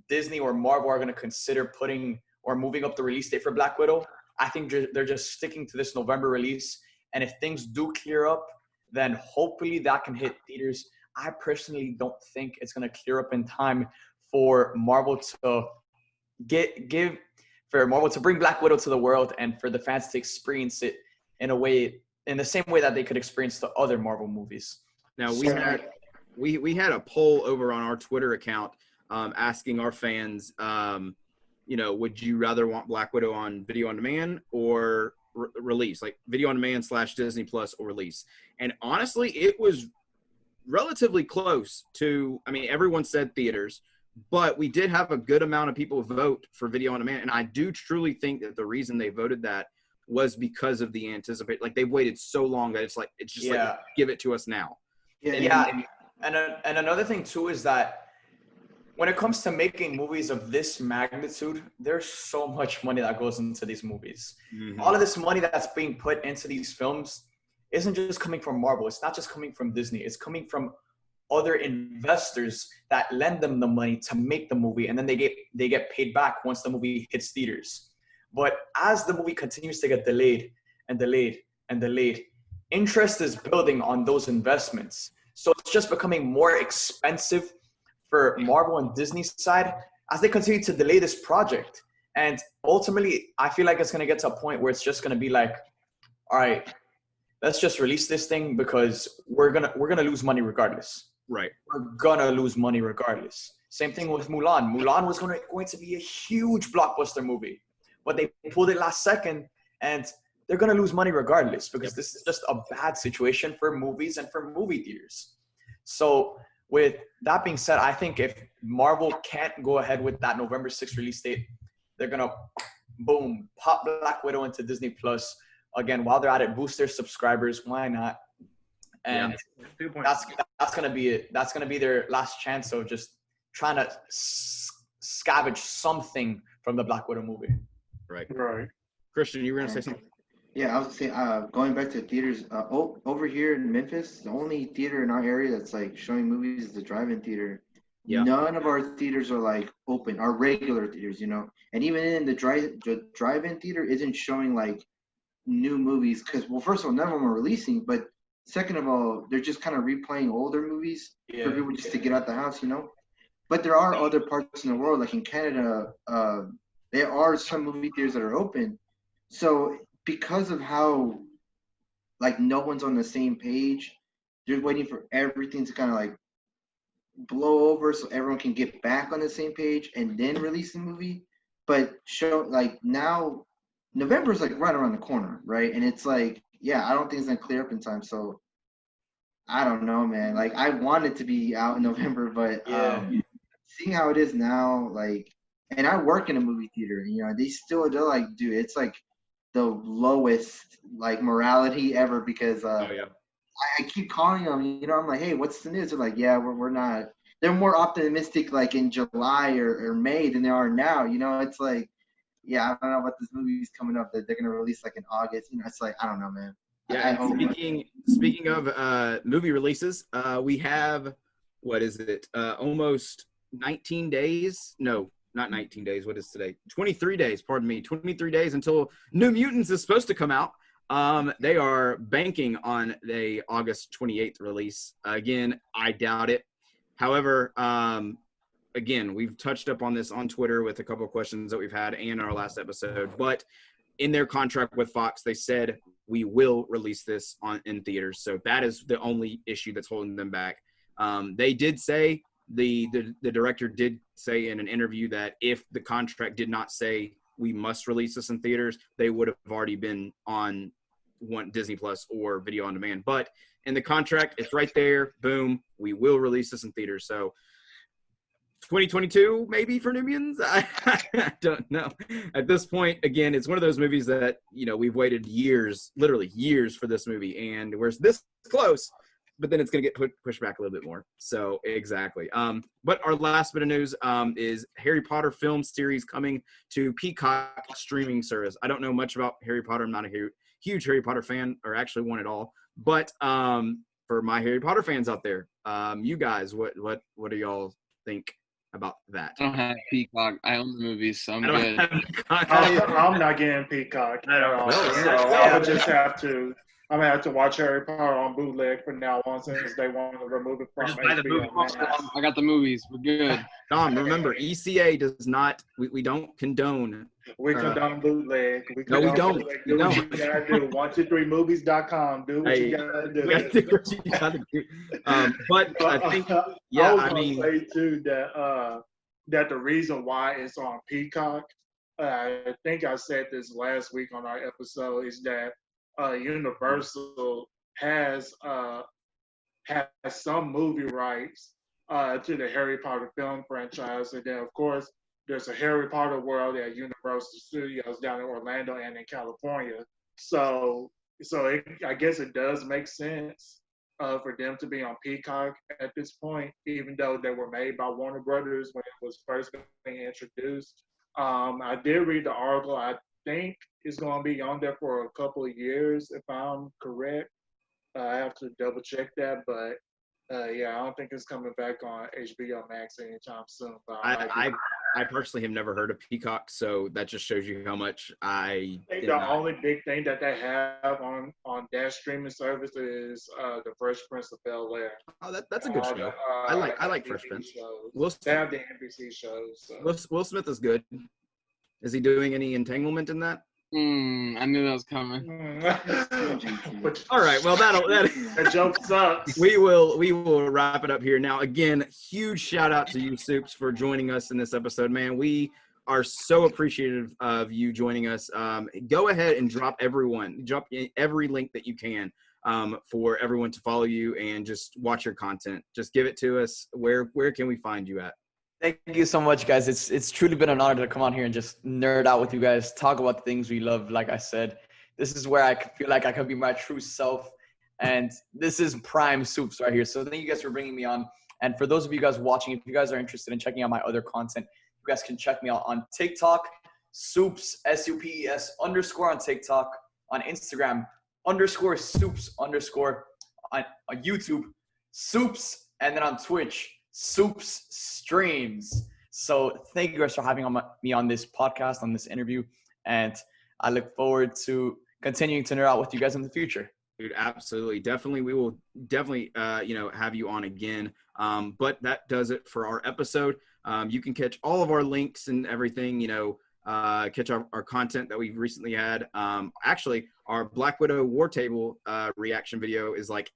B: Disney or Marvel are going to consider putting or moving up the release date for Black Widow. I think they're just sticking to this November release. And if things do clear up, then hopefully that can hit theaters. I personally don't think it's going to clear up in time for Marvel to bring Black Widow to the world and for the fans to experience it in the same way that they could experience the other Marvel movies.
A: Now we had a poll over on our Twitter account asking our fans, would you rather want Black Widow on video on demand or release, like video on demand / Disney Plus or release? And honestly, it was relatively close to, everyone said theaters, but we did have a good amount of people vote for video on demand. And I do truly think that the reason they voted that was because of the anticipate, like they've waited so long that it's just like, give it to us now.
B: And another thing too is that when it comes to making movies of this magnitude, there's so much money that goes into these movies. Mm-hmm. All of this money that's being put into these films isn't just coming from Marvel. It's not just coming from Disney. It's coming from other investors that lend them the money to make the movie, and then they get paid back once the movie hits theaters. But as the movie continues to get delayed and delayed and delayed, interest is building on those investments. So it's just becoming more expensive for Marvel and Disney's side as they continue to delay this project. And ultimately, I feel like it's going to get to a point where it's just going to be like, all right, let's just release this thing because we're gonna lose money regardless.
A: Right.
B: We're gonna lose money regardless. Same thing with Mulan. Mulan was going to be a huge blockbuster movie, but they pulled it last second, and they're gonna lose money regardless because this is just a bad situation for movies and for movie theaters. So with that being said, I think if Marvel can't go ahead with that November 6th release date, they're gonna pop Black Widow into Disney Plus again, while they're at it, boost their subscribers. Why not? And that's gonna be it. That's gonna be their last chance of just trying to scavenge something from the Black Widow movie.
A: Right.
E: Christian,
A: you were gonna say something?
C: Yeah, I was saying, going back to theaters, over here in Memphis, the only theater in our area that's like showing movies is the drive-in theater. Yeah. None of our theaters are like open, our regular theaters, and even in the drive-in theater isn't showing like new movies because, well, first of all, none of them are releasing, but second of all, they're just kind of replaying older movies for people just to get out the house, But there are other parts in the world, like in Canada, there are some movie theaters that are open. So because of how, like, no one's on the same page, they're waiting for everything to kind of like blow over so everyone can get back on the same page and then release the movie. But now, November is like right around the corner, right? And it's like, I don't think it's gonna clear up in time. So I don't know, man. Like, I want it to be out in November, but seeing how it is now, like, and I work in a movie theater, they're like, dude, it's like the lowest like morality ever because I keep calling them, I'm like, hey, what's the news? They're like, we're not. They're more optimistic like in July or May than they are now. It's like, I don't know what this movie's coming up that they're gonna release like in August. It's like, I don't know, man.
A: Yeah. Speaking of movie releases, we have almost 19 days. No, not 19 days. What is today? 23 days. Pardon me. 23 days until New Mutants is supposed to come out. They are banking on the August 28th release. Again, I doubt it. However, again, we've touched up on this on Twitter with a couple of questions that we've had and our last episode. But in their contract with Fox, they said we will release this in theaters. So that is the only issue that's holding them back. They did say the director did say in an interview that if the contract did not say we must release this in theaters, they would have already been on Disney Plus or video on demand. But in the contract, it's right there. Boom, we will release this in theaters. So 2022 maybe for New Mutants. I don't know. At this point, again, it's one of those movies that we've waited years, literally years, for this movie, and we're this close. But then it's going to get pushed back a little bit more. So, exactly. But our last bit of news is Harry Potter film series coming to Peacock streaming service. I don't know much about Harry Potter. I'm not a huge Harry Potter fan, or actually one at all. But for my Harry Potter fans out there, you guys, what do y'all think about that?
F: I don't have Peacock. I own the movies, so I'm good.
E: I'm not getting Peacock at all. So I would just have to. I'm gonna have to watch Harry Potter on bootleg from now on since they want to remove it from HBO.
F: I got the movies. We're good.
A: Tom, remember, ECA does not. We don't condone.
E: We condone bootleg.
A: We don't.
E: Do what you gotta do. 123movies.com. Do what you gotta do.
A: Do what you gotta do. But I think, I mean,
E: say too that the reason why it's on Peacock, I think I said this last week on our episode, is that Universal has some movie rights to the Harry Potter film franchise, and then of course there's a Harry Potter world at Universal Studios down in Orlando and in California. So I guess it does make sense for them to be on Peacock at this point, even though they were made by Warner Brothers when it was first being introduced. I did read the article. I think it's going to be on there for a couple of years, if I'm correct. I have to double check that, but I don't think it's coming back on HBO Max anytime soon. But
A: I personally have never heard of Peacock, so that just shows you how much I think
E: the only big thing that they have on that streaming service is the Fresh Prince of Bel-Air.
A: Oh, that's a good show. I like Fresh Prince.
E: They have the NBC shows. So.
A: Will Smith is good. Is he doing any entanglement in that?
F: I knew that was coming.
A: All right, well
E: that joke sucks.
A: We will wrap it up here now. Again, huge shout out to you, Supes, for joining us in this episode, man. We are so appreciative of you joining us. Go ahead and drop every link that you can for everyone to follow you and just watch your content. Just give it to us. Where can we find you at?
B: Thank you so much, guys. It's truly been an honor to come on here and just nerd out with you guys, talk about the things we love. Like I said, This is where I feel like I can be my true self. And this is prime Supes right here. So thank you guys for bringing me on. And for those of you guys watching, if you guys are interested in checking out my other content, you guys can check me out on TikTok, Supes, SUPES _ on TikTok, on Instagram, _Supes _ on YouTube, Supes, and then on Twitch, Supes Streams. So thank you guys for having me on this podcast, on this interview. And I look forward to continuing to nerd out with you guys in the future.
A: Dude, absolutely. Definitely. We will definitely, have you on again. But that does it for our episode. You can catch all of our links and everything, catch our content that we've recently had. Actually, our Black Widow War Table reaction video is like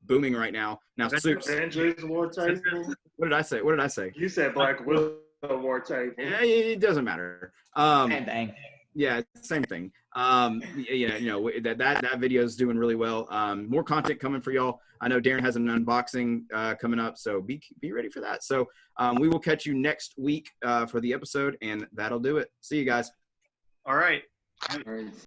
A: booming right now. Now, Supes.
E: Avengers War Table.
A: What did I say?
E: You said Black Widow War Table.
A: Yeah, it doesn't matter.
B: Dang.
A: Yeah, same thing. That video is doing really well. More content coming for y'all. I know Darren has an unboxing coming up, so be ready for that. So we will catch you next week for the episode, and that'll do it. See you guys.
D: All right.
C: All right.